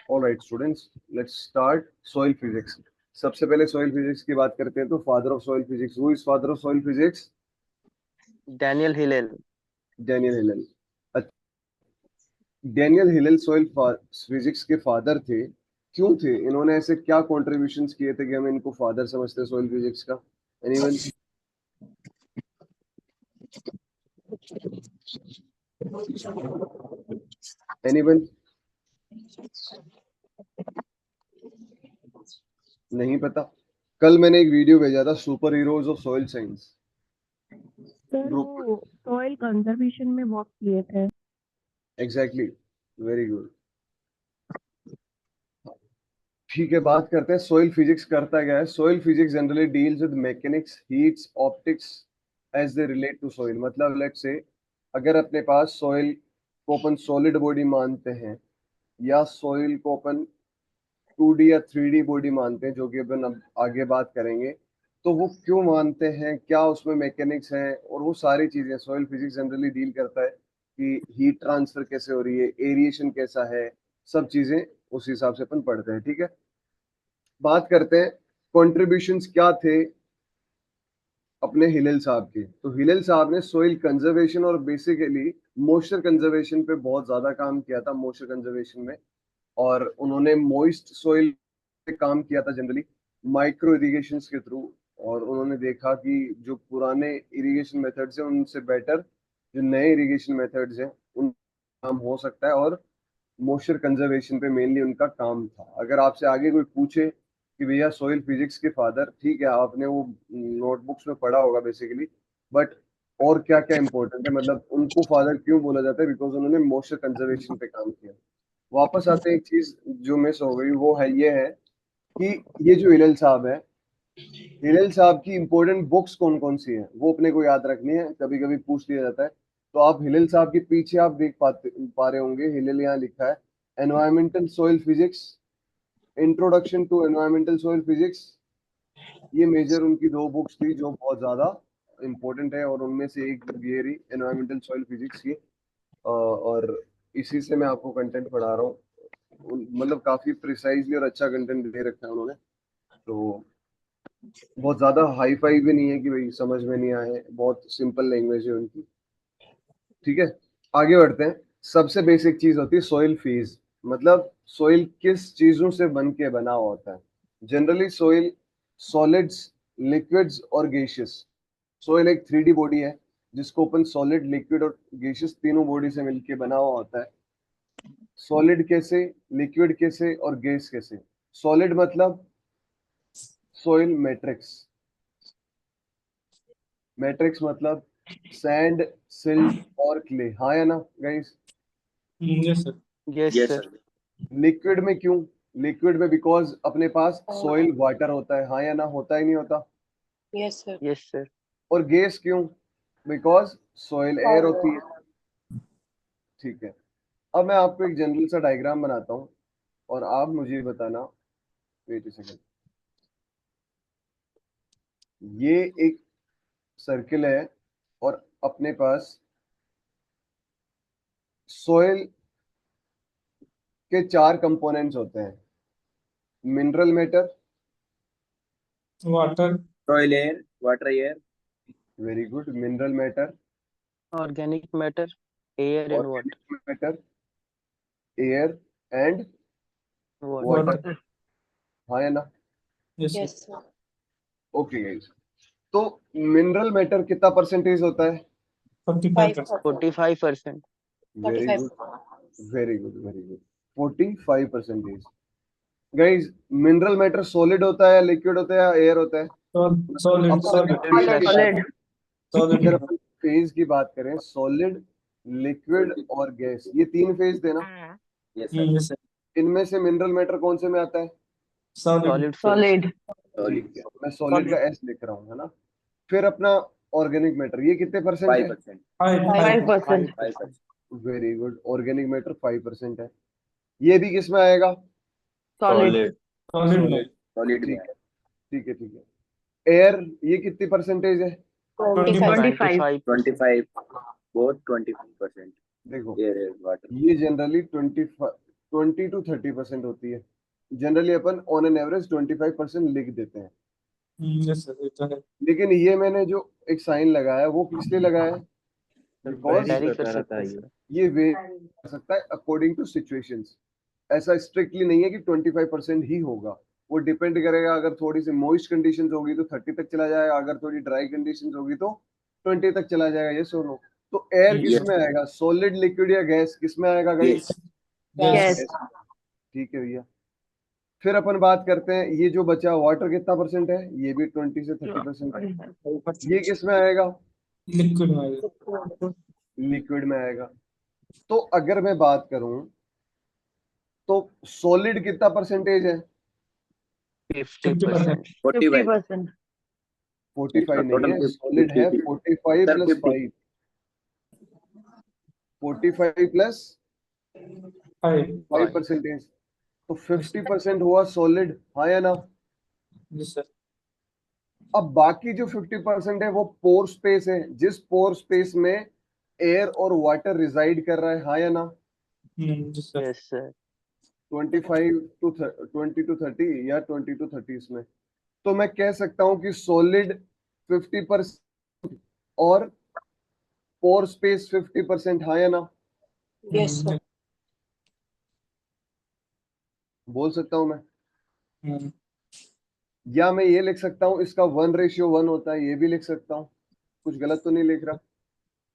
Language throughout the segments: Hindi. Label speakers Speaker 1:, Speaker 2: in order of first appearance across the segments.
Speaker 1: Alright students, let's start soil physics. सबसे पहले सॉइल फिजिक्स की बात करते हैं। तो father of soil physics, who is father of soil physics?
Speaker 2: Daniel Hillel.
Speaker 1: Daniel Hillel. Daniel Hillel soil physics के फादर थे। क्यों थे? इन्होंने ऐसे क्या कॉन्ट्रीब्यूशंस किए थे कि हम इनको फादर समझते हैं सॉइल फिजिक्स का? एनीवन? एनीवन? नहीं पता? कल मैंने एक वीडियो भेजा था, super heroes of soil science
Speaker 3: sir
Speaker 1: group.
Speaker 3: वो सॉइल कंजर्वेशन में वर्क किए थे।
Speaker 1: Exactly, very good. ठीक है, बात करते हैं सॉइल फिजिक्स करता क्या है। Soil physics generally deals with mechanics, heats, optics as they relate to soil. मतलब लेट्स से अगर अपने पास सॉइल को अपन सॉलिड बॉडी मानते हैं, या सॉइल को अपन 2D या 3D बॉडी मानते हैं, जो कि अपन अब आगे बात करेंगे, तो वो क्यों मानते हैं, क्या उसमें मैकेनिक्स है, और वो सारी चीजें सॉइल फिजिक्स जनरली डील करता है कि हीट ट्रांसफर कैसे हो रही है, एरिएशन कैसा है, सब चीजें उस हिसाब से अपन पढ़ते हैं। ठीक है, बात करते हैं कॉन्ट्रीब्यूशंस क्या थे अपने हिलेल साहब के। तो हिलेल साहब ने सॉइल कंजर्वेशन और बेसिकली मॉइस्चर कंजर्वेशन पे बहुत ज्यादा काम किया था, मॉइस्चर कंजर्वेशन में। और उन्होंने मॉइस्ट सॉइल पे काम किया था जनरली माइक्रो इरिगेशन के थ्रू। और उन्होंने देखा कि जो पुराने इरिगेशन मेथड्स हैं उनसे बेटर जो नए इरिगेशन मेथड्स हैं उन काम हो सकता है। और मॉइस्चर कंजर्वेशन पे मेनली उनका काम था। अगर आपसे आगे कोई पूछे कि भैया सॉइल फिजिक्स के फादर, ठीक है आपने वो नोटबुक्स में पढ़ा होगा बेसिकली, बट और क्या क्या इंपॉर्टेंट है, मतलब उनको फादर क्यों बोला जाता है? बिकॉज उन्होंने मॉइस्चर कंजर्वेशन पे काम किया। वापस आते हैं, एक चीज जो मिस हो गई वो है ये है कि ये जो हिलेल साहब है, हिलेल साहब की इंपॉर्टेंट बुक्स कौन कौन सी हैं वो अपने को याद रखनी है, कभी कभी पूछ लिया जाता है। तो आप हिलेल साहब के पीछे आप देख पा रहे होंगे, हिलेल यहाँ लिखा है environmental soil physics, introduction to environmental soil physics. ये मेजर उनकी दो बुक्स थी जो बहुत ज्यादा इंपॉर्टेंट है, और उनमें से एक ये रही एनवायरमेंटल सॉइल फिजिक्स की। और इसी से मैं आपको कंटेंट पढ़ा रहा हूँ। मतलब काफी प्रिसाइजली और अच्छा कंटेंट दे रखा है उन्होंने। तो बहुत ज्यादा हाई फाई भी नहीं है कि भाई समझ में नहीं आए, बहुत सिंपल लैंग्वेज है उनकी। ठीक है, आगे बढ़ते हैं। सबसे बेसिक चीज होती है सॉइल फेज। मतलब सॉइल किस चीजों से बन के बना हुआ होता है? जनरली सॉइल सॉलिड्स, लिक्विड्स और गैसेस। सॉइल एक 3D बॉडी है जिसको अपन सॉलिड, लिक्विड और गैसेस तीनों बॉडी से मिलके बना हुआ होता है। सॉलिड कैसे, लिक्विड कैसे और गैस कैसे? सॉलिड मतलब सॉइल मैट्रिक्स। मैट्रिक्स मतलब सैंड, सिल्ट और क्ले। हाँ या ना guys?
Speaker 4: Yes sir.
Speaker 2: Yes
Speaker 5: yes
Speaker 2: sir.
Speaker 5: Sir.
Speaker 1: Liquid में क्यों? लिक्विड में बिकॉज अपने पास सॉइल वाटर होता है। हाँ या ना? होता ही नहीं होता?
Speaker 6: Yes sir.
Speaker 2: Yes sir.
Speaker 1: और गैस क्यों? बिकॉज सॉइल एयर होती है। ठीक है, अब मैं आपको एक जनरल सा डायग्राम बनाता हूँ और आप मुझे बताना। Wait a second. ये एक सर्किल है और अपने पास सॉइल के 4 कंपोनेंट्स होते हैं। Mineral matter,
Speaker 4: water,
Speaker 5: soil air, water air,
Speaker 1: very good, mineral matter,
Speaker 2: organic matter, air and water.
Speaker 1: Organic matter, air and water.
Speaker 4: Water.
Speaker 1: हाँ या ना?
Speaker 4: Yes
Speaker 6: yes
Speaker 4: sir.
Speaker 6: Sir.
Speaker 1: Okay guys, तो मिनरल मैटर कितना परसेंटेज होता है?
Speaker 4: 45%।
Speaker 2: 45%।
Speaker 1: Very
Speaker 6: 45।
Speaker 1: Good, very good, very good. 45%। Guys, mineral matter solid होता है, लिक्विड होता है या एयर होता है?
Speaker 4: सॉलिड,
Speaker 1: अपन
Speaker 4: सॉलिड,
Speaker 1: अगर
Speaker 4: सॉलिड।
Speaker 1: अपन फेज की बात करें, सॉलिड, लिक्विड और गैस, ये 3 फेज थे ना?
Speaker 5: Yes sir.
Speaker 4: Yes sir.
Speaker 1: इनमें से मिनरल मैटर कौन से में आता है?
Speaker 4: सॉलिड।
Speaker 2: Solid phase.
Speaker 1: ठीक है, मैं सॉलिड का एस लिख रहा हूँ, है ना? फिर अपना ऑर्गेनिक मैटर, ये कितने परसेंट है?
Speaker 5: 5%।
Speaker 4: 5%।
Speaker 5: 5%।
Speaker 1: वेरी गुड, ऑर्गेनिक मैटर 5% है। ये भी किस में आएगा?
Speaker 5: सॉलिड।
Speaker 4: सॉलिड।
Speaker 5: सॉलिड में
Speaker 1: ठीक है, ठीक है, ठीक है। एयर, ये कितनी परसेंटेज है?
Speaker 6: 25।
Speaker 2: 25%।
Speaker 5: 25, बोथ 25%।
Speaker 1: देखो,
Speaker 5: एयर एयर वाटर।
Speaker 1: ये जनरली 25 20 to 30% होती है। Generally upon on an average 25% लिख देते हैं।
Speaker 4: यस सर, ये तो है।
Speaker 1: लेकिन ये मैंने जो एक साइन लगाया वो किस लिए लगाया है? बिकॉज
Speaker 2: वैरी कर
Speaker 5: करता रहता
Speaker 2: सकते
Speaker 5: है
Speaker 2: हैं
Speaker 5: ये।
Speaker 2: सर।
Speaker 1: ये वे कर सकता है अकॉर्डिंग टू सिचुएशंस। ऐसा स्ट्रिक्टली नहीं है कि 25% ही होगा, वो डिपेंड करेगा। अगर थोड़ी सी मॉइस्ट कंडीशंस होगी तो 30 तक चला जाएगा, अगर थोड़ी ड्राई कंडीशंस होगी तो 20 तक चला जाएगा। ये सुनो, तो एयर
Speaker 4: Yes.
Speaker 1: किस में आएगा? सॉलिड, लिक्विड या गैस? किस में आएगा गाइस?
Speaker 4: Yes
Speaker 3: Yes.
Speaker 1: ठीक है भैया। फिर अपन बात करते हैं, ये जो बचा वाटर कितना परसेंट है? ये भी 20 से 30% है। ये किस में आएगा?
Speaker 4: लिक्विड में आएगा।
Speaker 1: लिक्विड में आएगा। तो अगर मैं बात करूं तो सॉलिड कितना परसेंटेज है?
Speaker 2: 50%।
Speaker 5: 45
Speaker 1: 45 नहीं
Speaker 5: टोटल
Speaker 1: है, सॉलिड है 45
Speaker 5: सर,
Speaker 1: प्लस
Speaker 5: 50।
Speaker 1: 5। 45 प्लस 5 परसेंटेज, तो 50% हुआ सॉलिड, हाँ या ना?
Speaker 4: Yes sir.
Speaker 1: अब बाकी जो 50% है वो पोर स्पेस है, जिस पोर स्पेस में एयर और वाटर रिजाइड कर रहा है, हाँ या ना?
Speaker 4: Yes sir.
Speaker 2: Yes sir.
Speaker 1: 20 to 30 या 20 to 30 में। तो मैं कह सकता हूं कि सॉलिड 50% और पोर स्पेस 50%, हाँ या ना?
Speaker 6: Yes, sir.
Speaker 1: बोल सकता हूं मैं? या मैं ये लिख सकता हूं इसका 1:1 होता है, ये भी लिख सकता हूं। कुछ गलत तो नहीं लिख रहा?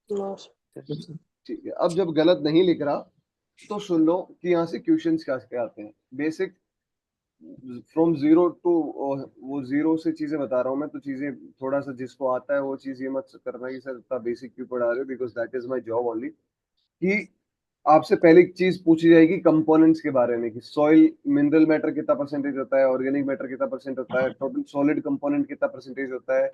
Speaker 6: No, sir.
Speaker 1: ठीक है, अब जब गलत नहीं लिख रहा तो सुन लो कि यहाँ से क्वेश्चंस क्या आते हैं। बेसिक फ्रॉम जीरो टू, वो जीरो से चीजें बता रहा हूँ मैं, तो चीजें थोड़ा सा जिसको आता है वो चीज ये मत करना कि सर इतना बेसिक क्यों पढ़ा रहे हो, because that is my job only. कि आपसे पहली चीज पूछी जाएगी कंपोनेंट्स के बारे में, कि सॉइल मिनरल मैटर कितना परसेंटेज होता है, ऑर्गेनिक मैटर कितना परसेंट होता है, टोटल सॉलिड कंपोनेंट कितना परसेंटेज होता है,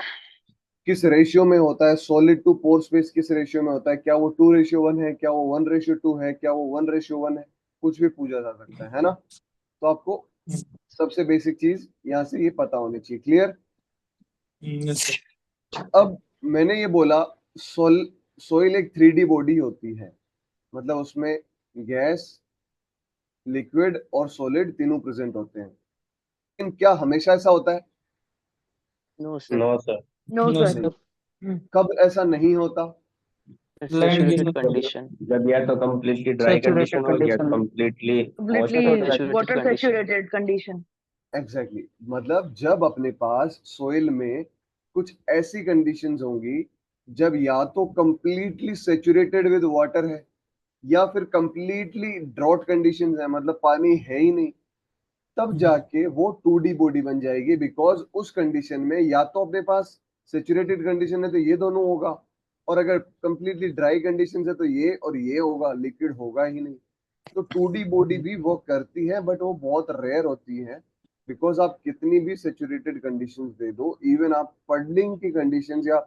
Speaker 1: किस रेशियो में होता है, सॉलिड टू पोर स्पेस किस रेशियो में होता है, क्या वो 2:1 है, क्या वो 1:2 है, क्या वो 1:1 है, कुछ भी पूछा जा सकता है ना? तो आपको सबसे बेसिक चीज यहाँ से ये पता होनी चाहिए। क्लियर?
Speaker 4: Yes sir.
Speaker 1: अब मैंने ये बोला सोइल एक 3D बॉडी होती है, मतलब उसमें गैस, लिक्विड और सॉलिड तीनों प्रेजेंट होते हैं। लेकिन क्या हमेशा ऐसा होता है?
Speaker 2: No sir.
Speaker 5: No sir.
Speaker 3: No,
Speaker 4: No,
Speaker 3: sir.
Speaker 1: नहीं। कब ऐसा नहीं होता?
Speaker 2: Saturated
Speaker 4: Land
Speaker 2: condition.
Speaker 5: जब या तो कम्प्लीटली ड्राई
Speaker 2: Saturated
Speaker 5: कंडीशन हो या
Speaker 2: condition में।
Speaker 5: Completely
Speaker 3: Completely
Speaker 2: Saturated
Speaker 3: water
Speaker 2: condition।
Speaker 3: saturated condition.
Speaker 1: Exactly मतलब जब अपने पास सोइल में कुछ ऐसी कंडीशंस होंगी जब या तो कंप्लीटली सेचुरेटेड विद वाटर है या फिर कंप्लीटली ड्रॉट कंडीशंस है, मतलब पानी है ही नहीं, तब जाके वो 2D बॉडी बन जाएगी। बिकॉज उस कंडीशन में या तो अपने पास सेचुरेटेड कंडीशन है तो ये दोनों होगा, और अगर कंप्लीटली ड्राई कंडीशन है तो ये और ये होगा, लिक्विड होगा ही नहीं। तो 2D बॉडी भी वो करती है, बट वो बहुत रेयर होती है। बिकॉज आप कितनी भी सेचुरेटेड कंडीशंस दे दो, इवन आप पडलिंग की कंडीशंस या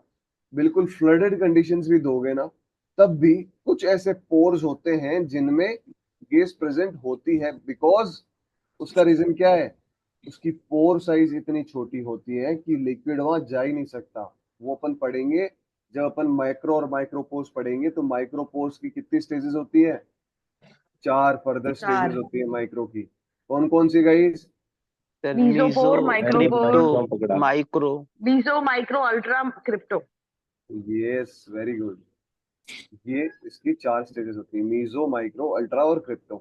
Speaker 1: बिल्कुल फ्लडेड कंडीशंस भी दोगे ना, तब भी कुछ ऐसे पोर्स होते हैं जिनमें गैस प्रेजेंट होती है। बिकॉज उसका रीजन क्या है? उसकी पोर साइज इतनी छोटी होती है कि लिक्विड वहां जा ही नहीं सकता। वो अपन पढ़ेंगे जब अपन माइक्रो और माइक्रोपोर्स पढ़ेंगे, तो माइक्रोपोर्स की कितनी स्टेजेस होती है? 4 फर्दर स्टेजेस होती है माइक्रो की। कौन कौन सी guys?
Speaker 2: Sir
Speaker 3: Mesophore,
Speaker 2: meso,
Speaker 3: microphore,
Speaker 2: crypto, micro.
Speaker 3: meso, micro, ultra, crypto.
Speaker 1: Yes, very good. ये इसकी 4 स्टेजेस होती है, मीजो, माइक्रो, अल्ट्रा और क्रिप्टो।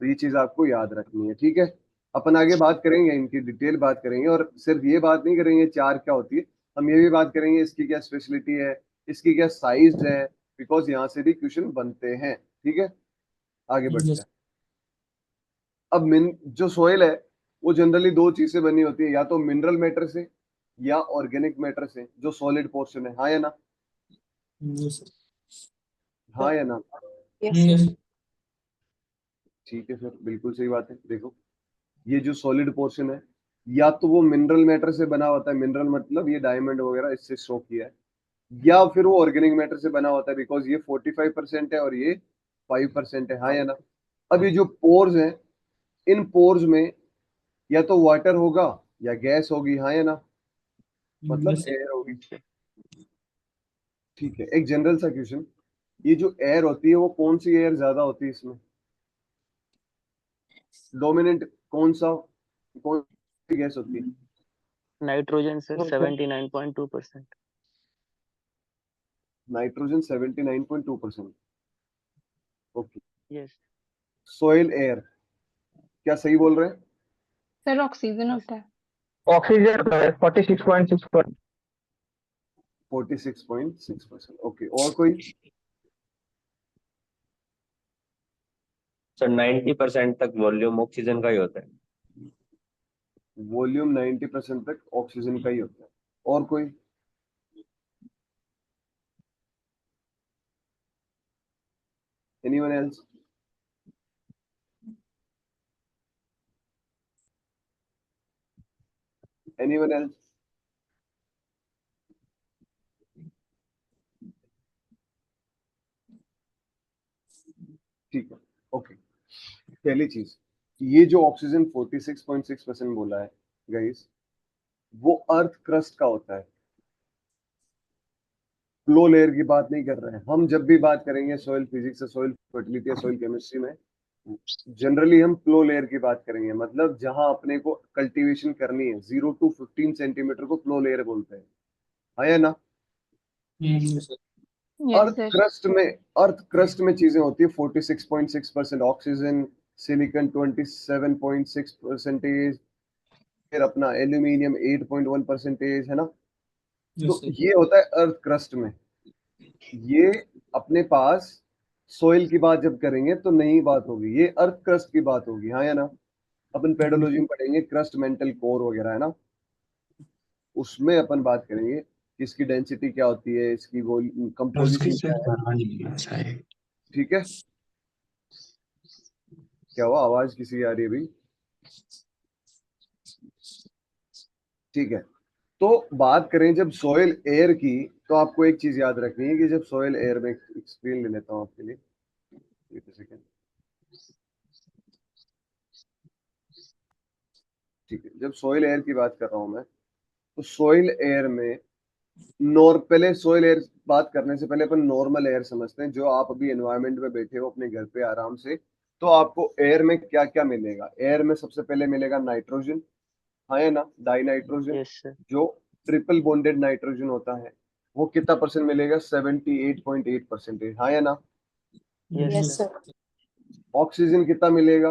Speaker 1: तो ये चीज आपको याद रखनी है, ठीक है? अपन आगे बात करेंगे, इनकी डिटेल बात करेंगे, और सिर्फ ये बात नहीं करेंगे 4 क्या होती है, हम ये भी बात करेंगे इसकी क्या स्पेशलिटी है, इसकी क्या साइज है, बिकॉज यहाँ से भी क्वेश्चन बनते हैं। ठीक है, आगे बढ़ते
Speaker 4: यस
Speaker 1: हैं। अब जो सोइल है वो जनरली दो चीज से बनी होती है, या तो मिनरल मैटर से या ऑर्गेनिक मैटर से, जो सॉलिड पोर्शन है, हाँ या ना?
Speaker 4: यस
Speaker 1: हाँ या ना?
Speaker 6: Yes, sir.
Speaker 4: यस
Speaker 1: ठीक है, फिर बिल्कुल सही बात है। देखो, ये जो सॉलिड पोर्शन है या तो वो मिनरल मैटर से बना होता है, मिनरल मतलब ये डायमंड वगैरह इससे शो किया है, या फिर वो ऑर्गेनिक मैटर से बना होता है, बिकॉज ये 45% है और ये 5% है, हाँ या ना? अब ये जो पोर्स हैं, इन पोर्स में या तो वाटर होगा या गैस होगी, हाँ या ना? मतलब
Speaker 4: यस
Speaker 1: एयर होगी। ठीक है, एक जनरल सा क्वेश्चन, ये जो एयर होती है वो कौन सी एयर ज्यादा होती है इसमें? डोमिनेंट कौन सी गैस होती है?
Speaker 2: Nitrogen sir 79.2%।
Speaker 1: Nitrogen 79.2%। Okay.
Speaker 2: Yes
Speaker 1: soil air, क्या सही बोल रहे हैं?
Speaker 6: सर ऑक्सीजन होता है।
Speaker 5: ऑक्सीजन 46.6%।
Speaker 1: 46.6%। ओके, और कोई?
Speaker 5: सर 90% तक वॉल्यूम ऑक्सीजन का ही होता है।
Speaker 1: वॉल्यूम 90% तक ऑक्सीजन का ही होता है। और कोई? Anyone else? Anyone else? ठीक है, ओके। पहली चीज, ये जो ऑक्सीजन 46.6% बोला है गाइस, वो अर्थ क्रस्ट का होता है, फ्लो लेयर की बात नहीं कर रहे हैं हम। जब भी बात करेंगे सॉइल फिजिक्स या सॉइल फर्टिलिटी या सॉइल केमिस्ट्री में, जनरली हम फ्लो लेयर की बात करेंगे, मतलब जहां अपने को कल्टीवेशन करनी है, 0 to 15 सेंटीमीटर को फ्लो लेयर बोलते हैं, हाँ या ना?
Speaker 4: Yes, sir.
Speaker 6: यस
Speaker 1: अर्थ
Speaker 6: सर।
Speaker 1: क्रस्ट में, अर्थ क्रस्ट में चीजें होती है 46.6% ऑक्सीजन, सिलिकॉन 27.6%, फिर अपना एल्यूमिनियम 8.1% है ना?
Speaker 4: Yes,
Speaker 1: तो
Speaker 4: sir.
Speaker 1: ये होता है अर्थ क्रस्ट में। ये अपने पास सोइल की बात जब करेंगे तो नई बात होगी, ये अर्थ क्रस्ट की बात होगी, हाँ या ना? अपन पेडोलॉजी में पढ़ेंगे क्रस्ट मेंटल कोर वगैरह, है ना? उसमें अपन बात करेंगे कि इसकी डेंसिटी क्या होती है, इसकी कंपोजिशन क्या है, ठीक है? क्या हुआ, आवाज किसी की आ रही है भाई? ठीक है, तो बात करें जब सॉइल एयर की, तो आपको एक चीज याद रखनी है कि जब सॉइल एयर में, स्क्रीन ले लेता हूँ आपके लिए, एक सेकेंड। ठीक है, जब सॉइल एयर की बात कर रहा हूं मैं, तो सॉइल एयर में पहले सॉइल एयर बात करने से पहले अपन नॉर्मल एयर समझते हैं, जो आप अभी एनवायरनमेंट में बैठे हो अपने घर पे आराम से। तो आपको एयर में क्या क्या मिलेगा? एयर में सबसे पहले मिलेगा नाइट्रोजन, हाँ या ना? Die nitrogen,
Speaker 2: yes sir.
Speaker 1: जो ट्रिपल बॉन्डेड नाइट्रोजन होता है, वो कितना परसेंट मिलेगा? 78.8%, हाँ या ना?
Speaker 2: Yes
Speaker 6: yes
Speaker 2: sir.
Speaker 6: Sir.
Speaker 1: Oxygen कितना मिलेगा?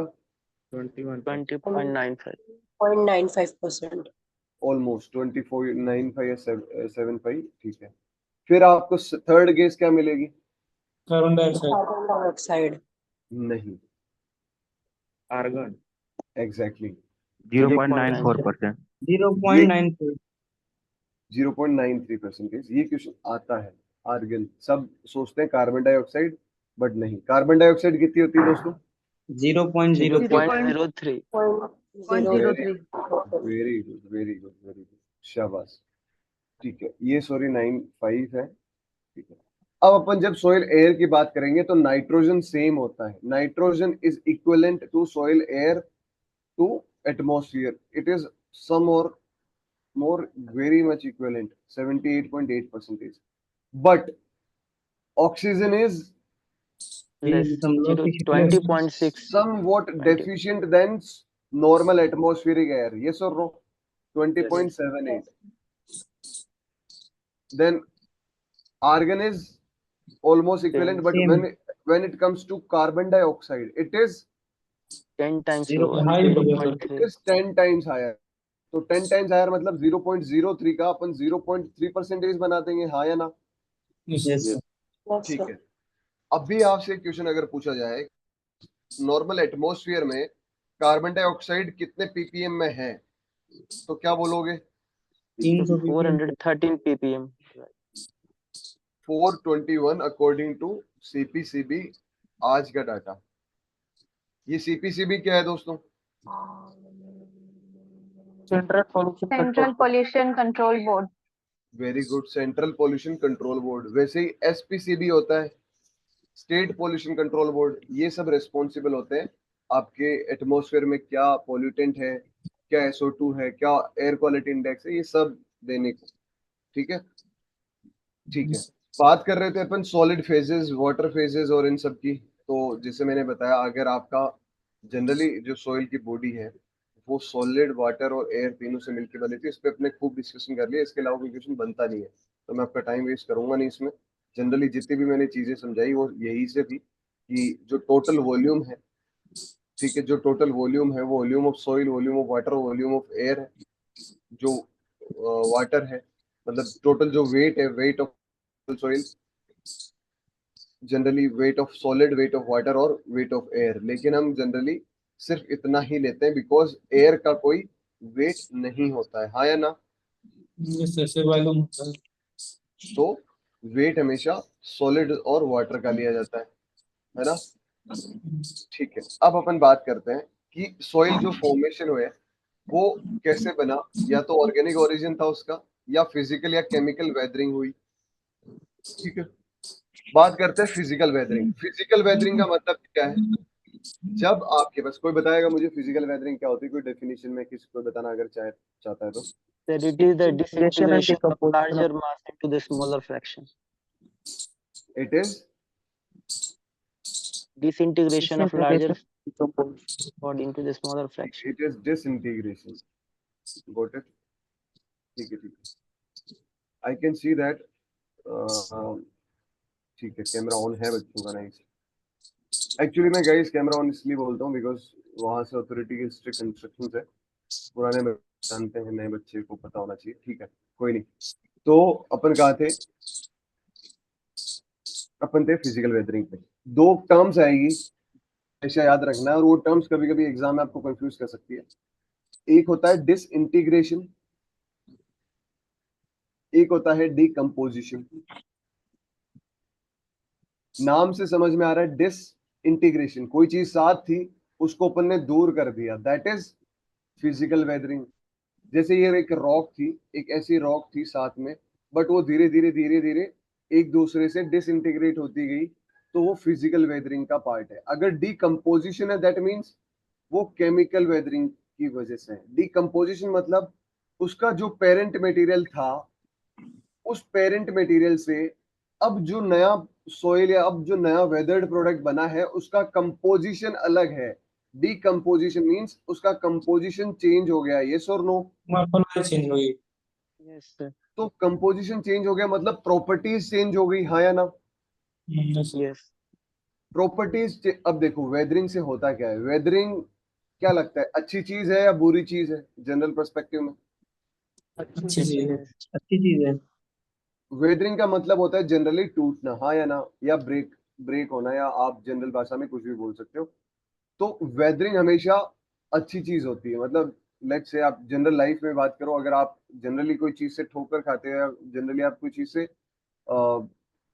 Speaker 2: 20.95।
Speaker 6: 0.95%।
Speaker 1: ऑलमोस्ट 24.95 या 75, ठीक है। फिर आपको थर्ड गैस क्या मिलेगी?
Speaker 4: Carbon dioxide.
Speaker 6: Carbon dioxide.
Speaker 1: नहीं,
Speaker 5: आर्गन
Speaker 1: एग्जैक्टली
Speaker 5: 0.94%।
Speaker 4: 0.94.
Speaker 1: 0.93%। ये क्वेश्चन आता है, आर्गन। सब सोचते हैं कार्बन डाइऑक्साइड, बट नहीं। कार्बन डाइऑक्साइड कितनी होती है दोस्तों?
Speaker 4: 0.03.
Speaker 2: 0.03।
Speaker 3: 0.03।
Speaker 1: Very good, very good, very good, शाबाश। ठीक है, ये सॉरी 95 है, ठीक है। अब अपन जब सोइल एयर की बात करेंगे तो नाइट्रोजन सेम होता है, nitrogen is equivalent to soil air to atmosphere, it is some और more very much equivalent, 78.8%, but oxygen is
Speaker 2: less
Speaker 4: Some low
Speaker 2: 20.6।
Speaker 1: somewhat
Speaker 2: 20।
Speaker 1: deficient than normal atmospheric air, yes or no? 20.78. Then argon is almost equivalent,
Speaker 2: Same
Speaker 1: but
Speaker 4: same.
Speaker 1: when it comes to carbon dioxide, it is
Speaker 2: 10 times
Speaker 4: Zero
Speaker 2: lower,
Speaker 4: high हो गया सर.
Speaker 2: 0.3।
Speaker 1: 10 times higher। तो 10 times higher मतलब 0.03 का अपन 0.3% बना देंगे, हाँ या ना?
Speaker 4: Yes,
Speaker 5: Yes,
Speaker 4: sir.
Speaker 5: sir.
Speaker 6: Yes
Speaker 1: ठीक
Speaker 6: सर।
Speaker 1: है। अभी आपसे क्वेश्चन अगर पूछा जाए, नॉर्मल एटमॉस्फेयर में कार्बन डाइऑक्साइड कितने पीपीएम में है, तो क्या बोलोगे?
Speaker 4: 300 ppm.
Speaker 2: 413 ppm।
Speaker 1: 421 according to CPCB, आज का डाटा। ये सीपीसीबी क्या है दोस्तों?
Speaker 3: Central pollution control board.
Speaker 1: Very good, central pollution control board. वैसे ही एसपीसीबी होता है, स्टेट पोल्यूशन कंट्रोल बोर्ड। ये सब रेस्पॉन्सिबल होते हैं आपके एटमॉस्फेयर में क्या पोल्यूटेंट है, क्या SO2 है, क्या एयर क्वालिटी इंडेक्स है, ये सब देने को, ठीक है? ठीक है, बात कर रहे थे अपन सॉलिड फेजेस, वाटर फेजेस और इन सब की। तो जैसे मैंने बताया, अगर आपका जनरली जो सॉइल की बॉडी है वो सॉलिड, वाटर और एयर तीनों से मिलकर बनी थी। इस पे अपने खूब डिस्कशन कर लिया, इसके अलावा कोई क्वेश्चन बनता नहीं है, तो मैं आपका टाइम वेस्ट करूंगा नहीं इसमें। जनरली जितनी भी मैंने चीजें समझाई वो यही से थी कि जो टोटल वॉल्यूम है, ठीक है, जो टोटल वॉल्यूम है वो volume of soil, volume of water, volume of air है। जो वाटर है मतलब टोटल जो वेट है, weight of soil, generally weight of solid, weight of water और वेट ऑफ एयर। लेकिन हम जनरली सिर्फ इतना ही लेते हैं बिकॉज एयर का कोई वेट नहीं होता है, हाँ या ना?
Speaker 4: यस ऐसे मालूम होता है।
Speaker 1: तो वेट हमेशा सॉलिड और वाटर का लिया जाता है ना? ठीक है, अब अपन बात करते हैं कि सॉइल जो फॉर्मेशन हुए वो कैसे बना। या तो ऑर्गेनिक ओरिजिन था उसका, या फिजिकल या केमिकल वेदरिंग हुई। ठीक है, बात करते हैं फिजिकल वेदरिंग। फिजिकल वेदरिंग का मतलब क्या है? जब आपके पास, कोई बताएगा मुझे फिजिकल वेदरिंग क्या होती है? कोई डेफिनेशन में किसी को बताना अगर चाहता है तो।
Speaker 2: That it is the disintegration of larger mass into the smaller fraction.
Speaker 1: It is
Speaker 2: Disintegration of larger body into the smaller fraction.
Speaker 1: It is disintegration. Got it? ठीक है, ठीक है, आई कैन सी दैट। ठीक है, कैमरा ऑन है बच्चों का? नहीं, एक्चुअली मैं गाइस कैमरा ऑन इसलिए बोलता हूँ बिकॉज वहां से अथॉरिटी के स्ट्रिक्ट इंस्ट्रक्शंस है। पुराने बच्चे जानते हैं, नए बच्चे को पता होना चाहिए। ठीक है, कोई नहीं। तो अपन कहा थे, अपन थे फिजिकल वेदरिंग पे। दो टर्म्स आएगी, हमेशा याद रखना है, और वो टर्म्स कभी कभी एग्जाम में आपको कंफ्यूज कर सकती है। एक होता है डिसइंटीग्रेशन, एक होता है डीकम्पोजिशन। नाम से समझ में आ रहा है, डिसइंटीग्रेशन, कोई चीज साथ थी उसको अपन ने दूर कर दिया, दैट इज फिजिकल वेदरिंग। जैसे ये एक रॉक थी, एक ऐसी रॉक थी साथ में, बट वो धीरे धीरे धीरे धीरे एक दूसरे से डिसइंटीग्रेट होती गई, तो वो फिजिकल वेदरिंग का पार्ट है। अगर डीकम्पोजिशन है दैट मीन्स वो केमिकल वेदरिंग की वजह से है। डीकम्पोजिशन मतलब उसका जो पेरेंट मटेरियल था, उस पेरेंट मटेरियल से अब जो नया सोइल या अब जो नया वेदर्ड प्रोडक्ट बना है उसका कंपोजिशन अलग है। डीकम्पोजिशन मींस उसका कंपोजिशन चेंज हो गया, यस और नो?
Speaker 4: मॉर्फोलॉजी चेंज हुई।
Speaker 2: Yes, sir.
Speaker 1: तो कंपोजिशन चेंज हो गया मतलब प्रॉपर्टीज चेंज हो गई, हाँ या ना?
Speaker 4: Yes
Speaker 2: Yes.
Speaker 1: प्रॉपर्टीज। अब देखो वेदरिंग से होता क्या है, वेदरिंग क्या लगता है, अच्छी चीज है या बुरी चीज है जनरल पर्सपेक्टिव में?
Speaker 4: अच्छी चीज है।
Speaker 2: Yes.
Speaker 4: अच्छी चीज है।
Speaker 1: वेदरिंग का मतलब होता है जनरली टूटना, हाँ या ना? या ब्रेक ब्रेक होना, या आप जनरल भाषा में कुछ भी बोल सकते हो। तो वेदरिंग हमेशा अच्छी चीज होती है। मतलब लेट्स से आप जनरल लाइफ में बात करो, अगर आप जनरली कोई चीज से ठोकर खाते हो या जनरली आप कोई चीज से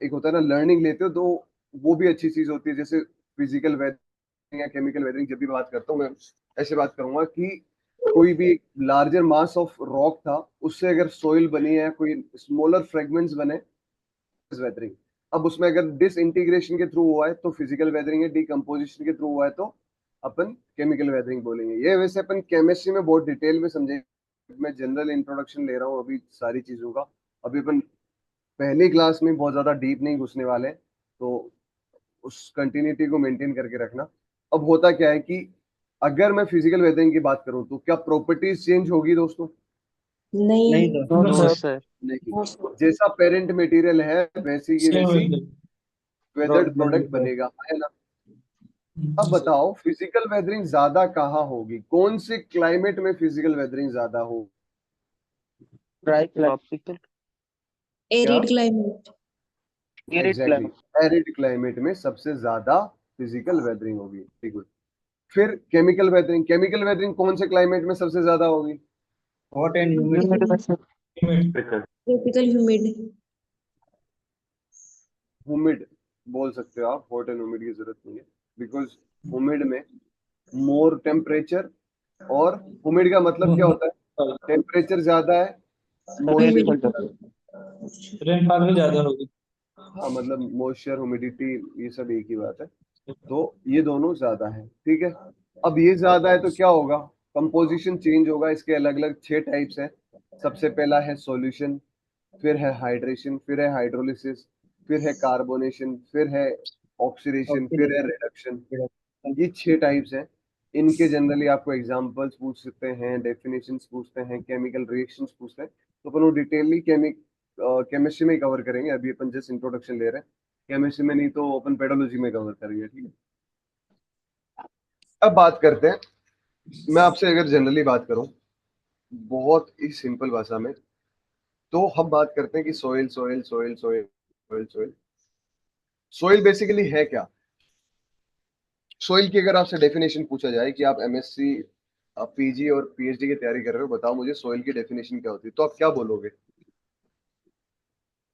Speaker 1: एक होता है ना लर्निंग लेते हो, तो वो भी अच्छी चीज होती है। जैसे फिजिकल वेदरिंग या केमिकल वेदरिंग जब भी बात करता हूँ मैं ऐसे बात करूंगा कि कोई भी लार्जर मास ऑफ रॉक था, उससे अगर सोइल बनी है, कोई स्मॉलर फ्रेगमेंट्स बने, वेदरिंग। अब उसमें अगर डिसइंटीग्रेशन के थ्रू हुआ है तो फिजिकल वेदरिंग है, डीकम्पोजिशन के थ्रू हुआ है तो अपन केमिकल वेदरिंग बोलेंगे। ये वैसे अपन केमिस्ट्री में बहुत डिटेल में समझे, मैं जनरल इंट्रोडक्शन ले रहा हूँ अभी सारी चीजों का। अभी अपन पहली क्लास में बहुत ज्यादा डीप नहीं घुसने वाले, तो उस कंटिन्यूटी को मेंटेन करके रखना। अब होता क्या है कि अगर मैं फिजिकल वेदरिंग की बात करूं तो क्या प्रॉपर्टीज चेंज होगी दोस्तों?
Speaker 6: नहीं
Speaker 4: नहीं तो
Speaker 2: No,
Speaker 4: सर
Speaker 2: sir.
Speaker 1: नहीं, जैसा पेरेंट मटेरियल है वैसी की
Speaker 4: सेम
Speaker 1: वैसी
Speaker 4: एकदम।
Speaker 1: वेदर्ड प्रोडक्ट बनेगा, है ना? अब बताओ फिजिकल वेदरिंग ज्यादा कहाँ होगी, कौन से क्लाइमेट में फिजिकल वेदरिंग ज्यादा होगी?
Speaker 2: Tropical.
Speaker 6: Arid climate.
Speaker 1: Exactly, arid climate में सबसे ज्यादा फिजिकल वेदरिंग होगी। ठीक है, फिर केमिकल वेदरिंग, केमिकल वेदरिंग कौन से क्लाइमेट में सबसे ज्यादा होगी?
Speaker 4: Hot and humid.
Speaker 6: Tropical humid.
Speaker 1: Humid बोल सकते हो आप, हॉट एंड ह्यूमिड की जरूरत नहीं है बिकॉज ह्यूमिड में मोर टेम्परेचर, और ह्यूमिड का मतलब क्या होता है? टेम्परेचर ज्यादा है, मॉइस्चर,
Speaker 4: रेनफॉल भी ज्यादा होगी।
Speaker 1: हाँ मतलब मॉइस्चर, ह्यूमिडिटी, ये सब एक ही बात है। तो ये दोनों ज्यादा है, ठीक है। अब ये ज्यादा है तो क्या होगा? कंपोजिशन चेंज होगा। इसके अलग अलग 6 टाइप्स हैं। सबसे पहला है सॉल्यूशन, फिर है हाइड्रेशन, फिर है हाइड्रोलिसिस, फिर है कार्बोनेशन, फिर है ऑक्सीडेशन, फिर है रिडक्शन। ये 6 टाइप्स हैं। इनके जनरली आपको एग्जांपल्स पूछ सकते हैं, डेफिनेशंस पूछते हैं, केमिकल रिएक्शंस पूछते हैं, तो अपन वो डिटेलली केमिस्ट्री में ही कवर करेंगे। अभी अपन जस्ट इंट्रोडक्शन ले रहे हैं, केमिस्ट्री में नहीं तो अपन पेडोलॉजी में कवर करेंगे, ठीक है। अब बात करते हैं, मैं आपसे अगर जनरली बात करूं बहुत ही सिंपल भाषा में, तो हम बात करते हैं कि soil soil soil soil soil soil soil basically है क्या। सोइल की अगर आपसे डेफिनेशन पूछा जाए कि आप एमएससी, आप पीजी और पीएचडी की तैयारी कर रहे हो, बताओ मुझे सोइल की डेफिनेशन क्या होती है, तो आप क्या बोलोगे?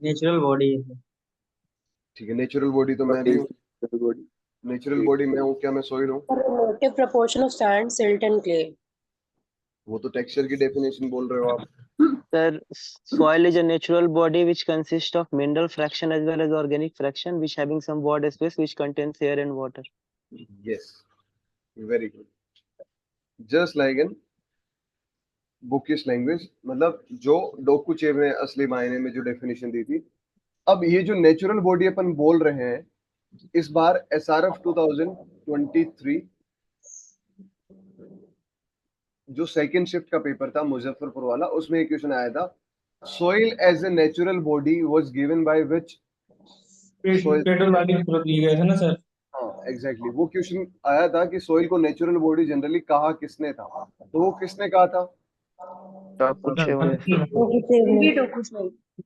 Speaker 4: नेचुरल बॉडी है।
Speaker 1: ठीक है, नेचुरल बॉडी तो मैं भी हूँ, नेचुरल बॉडी मैं हूँ, क्या मैं सोइल हूँ?
Speaker 6: Relative proportion of sand, silt and clay.
Speaker 1: वो तो टेक्सचर की डेफिनेशन बोल रहे हो आप।
Speaker 2: Sir, soil is a natural body which consists of mineral fraction as well as organic fraction, which having some void space which contains air and water.
Speaker 1: Yes, very good, just like in bookish language, मतलब जो डोकुचेव ने असली मायने में जो डेफिनेशन दी थी। अब ये जो नेचुरल बॉडी अपन बोल रहे हैं, इस बार एसआरएफ 2023 जो सेकंड शिफ्ट का पेपर था मुजफ्फरपुर वाला, उसमें एक क्वेश्चन आया था, soil as a natural body was given by which soil.
Speaker 4: Petrol वाली प्रोडक्ट ली गए थे ना सर।
Speaker 1: हाँ एग्जैक्टली, वो क्वेश्चन आया था कि सोइल को नेचुरल बॉडी जनरली कहा किसने था, तो वो किसने कहा था?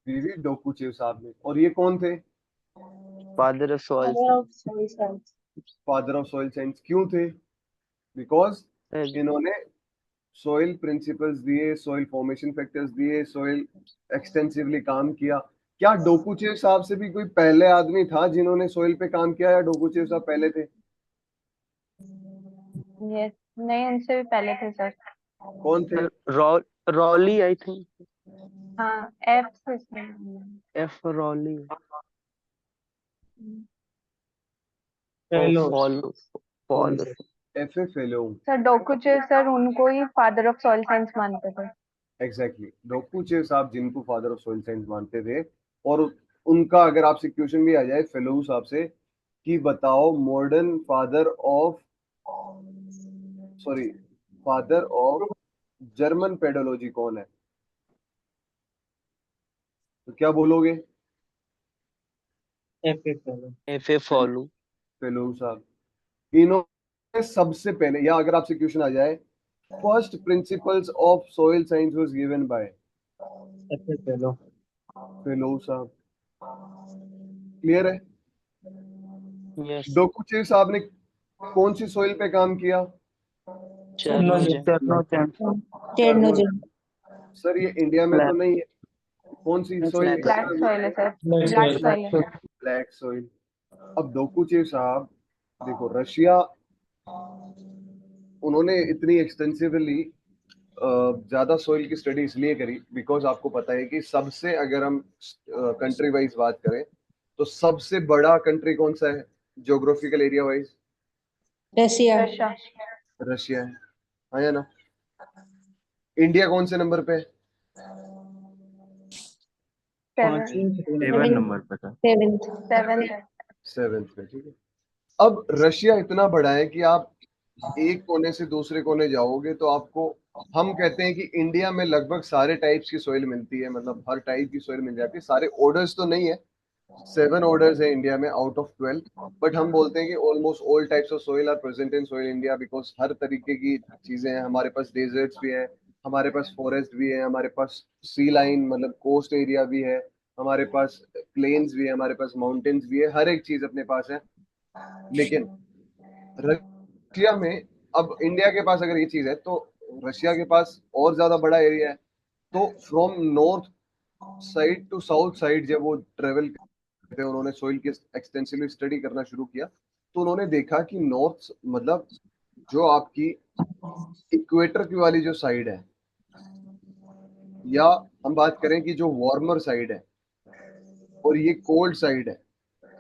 Speaker 1: वीवी डोकुचेव साहब ने। और ये कौन थे?
Speaker 2: Father of soil.
Speaker 1: Father of soil science. क्यों थे? बिकॉज
Speaker 2: Sir,
Speaker 1: इन्होंने सॉइल प्रिंसिपल्स दिए, सॉइल फॉर्मेशन फैक्टर्स दिए, सॉइल एक्सटेंसिवली काम किया। क्या डोकुचेव साहब से भी कोई पहले आदमी था जिन्होंने सॉइल पे काम किया, या डोकुचेव साहब पहले थे?
Speaker 3: यस, नहीं उनसे भी पहले थे सर।
Speaker 1: कौन थे?
Speaker 2: Rowley, I think.
Speaker 3: हाँ, एफ से
Speaker 2: F. Rowley.
Speaker 4: Fellow.
Speaker 2: Follow.
Speaker 1: F a fellow.
Speaker 3: Sir Dokuchaev sir उनको ही फादर ऑफ सॉइल साइंस मानते थे।
Speaker 1: एग्जैक्टली, डोकुचेव साहब जिनको फादर ऑफ सॉइल साइंस मानते थे। और उनका अगर आपसे क्वेश्चन भी आ जाए फेलो साहब से कि बताओ modern father of German pedology कौन है, तो क्या बोलोगे?
Speaker 4: फेलो।
Speaker 2: F. Follow.
Speaker 1: फेलो साहब। इन्होंने सबसे पहले, या अगर आपसे क्वेश्चन आ जाए first principles of soil science was given bye
Speaker 4: fellow.
Speaker 1: Fellow साहब। क्लियर है?
Speaker 2: Yes.
Speaker 1: डोकुचेव साहब ने कौन सी सॉइल पे काम किया?
Speaker 2: Chernobyl.
Speaker 6: Chernobyl.
Speaker 1: सर ये इंडिया में तो नहीं है, कौन सी सॉइल?
Speaker 3: ब्लैक सॉइल है सर, ब्लैक सॉइल है।
Speaker 1: Black soil. अब डोकुचेव साहब देखो, रशिया, उन्होंने इतनी एक्सटेंसिवली ज्यादा सॉइल की स्टडी इसलिए करी बिकॉज आपको पता है कि सबसे, अगर हम कंट्री वाइज बात करें तो सबसे बड़ा कंट्री कौन सा है geographical area wise?
Speaker 6: Russia.
Speaker 3: Russia.
Speaker 1: Russia है, हाँ या ना? इंडिया कौन से नंबर पे है?
Speaker 3: 7th
Speaker 5: 7 नंबर पे था।
Speaker 6: 7th.
Speaker 1: 7th पे, ठीक है। अब रशिया इतना बड़ा है कि आप एक कोने से दूसरे कोने जाओगे तो आपको, हम कहते हैं कि इंडिया में लगभग सारे टाइप्स की सॉइल मिलती है, मतलब हर टाइप की सॉइल मिल जाती है। सारे ऑर्डर्स तो नहीं है, 7 ऑर्डर्स है इंडिया में आउट ऑफ 12, बट हम बोलते हैं कि almost all types of soil are present in soil India, because हर तरीके की चीजें हैं हमारे पास। डेजर्ट्स भी है हमारे पास, फॉरेस्ट भी है हमारे पास, सी लाइन मतलब कोस्ट एरिया भी है हमारे पास, प्लेन्स भी है हमारे पास, माउंटेन्स भी है, हर एक चीज अपने पास है। लेकिन रशिया में, अब इंडिया के पास अगर ये चीज है तो रशिया के पास और ज्यादा बड़ा एरिया है। तो from north side to south side जब वो ट्रेवल करते हैं, उन्होंने सॉइल की एक्सटेंसिवली स्टडी करना शुरू किया, तो उन्होंने देखा कि नॉर्थ मतलब जो आपकी इक्वेटर की वाली जो साइड है, या हम बात करें कि जो वार्मर साइड है और ये कोल्ड साइड है,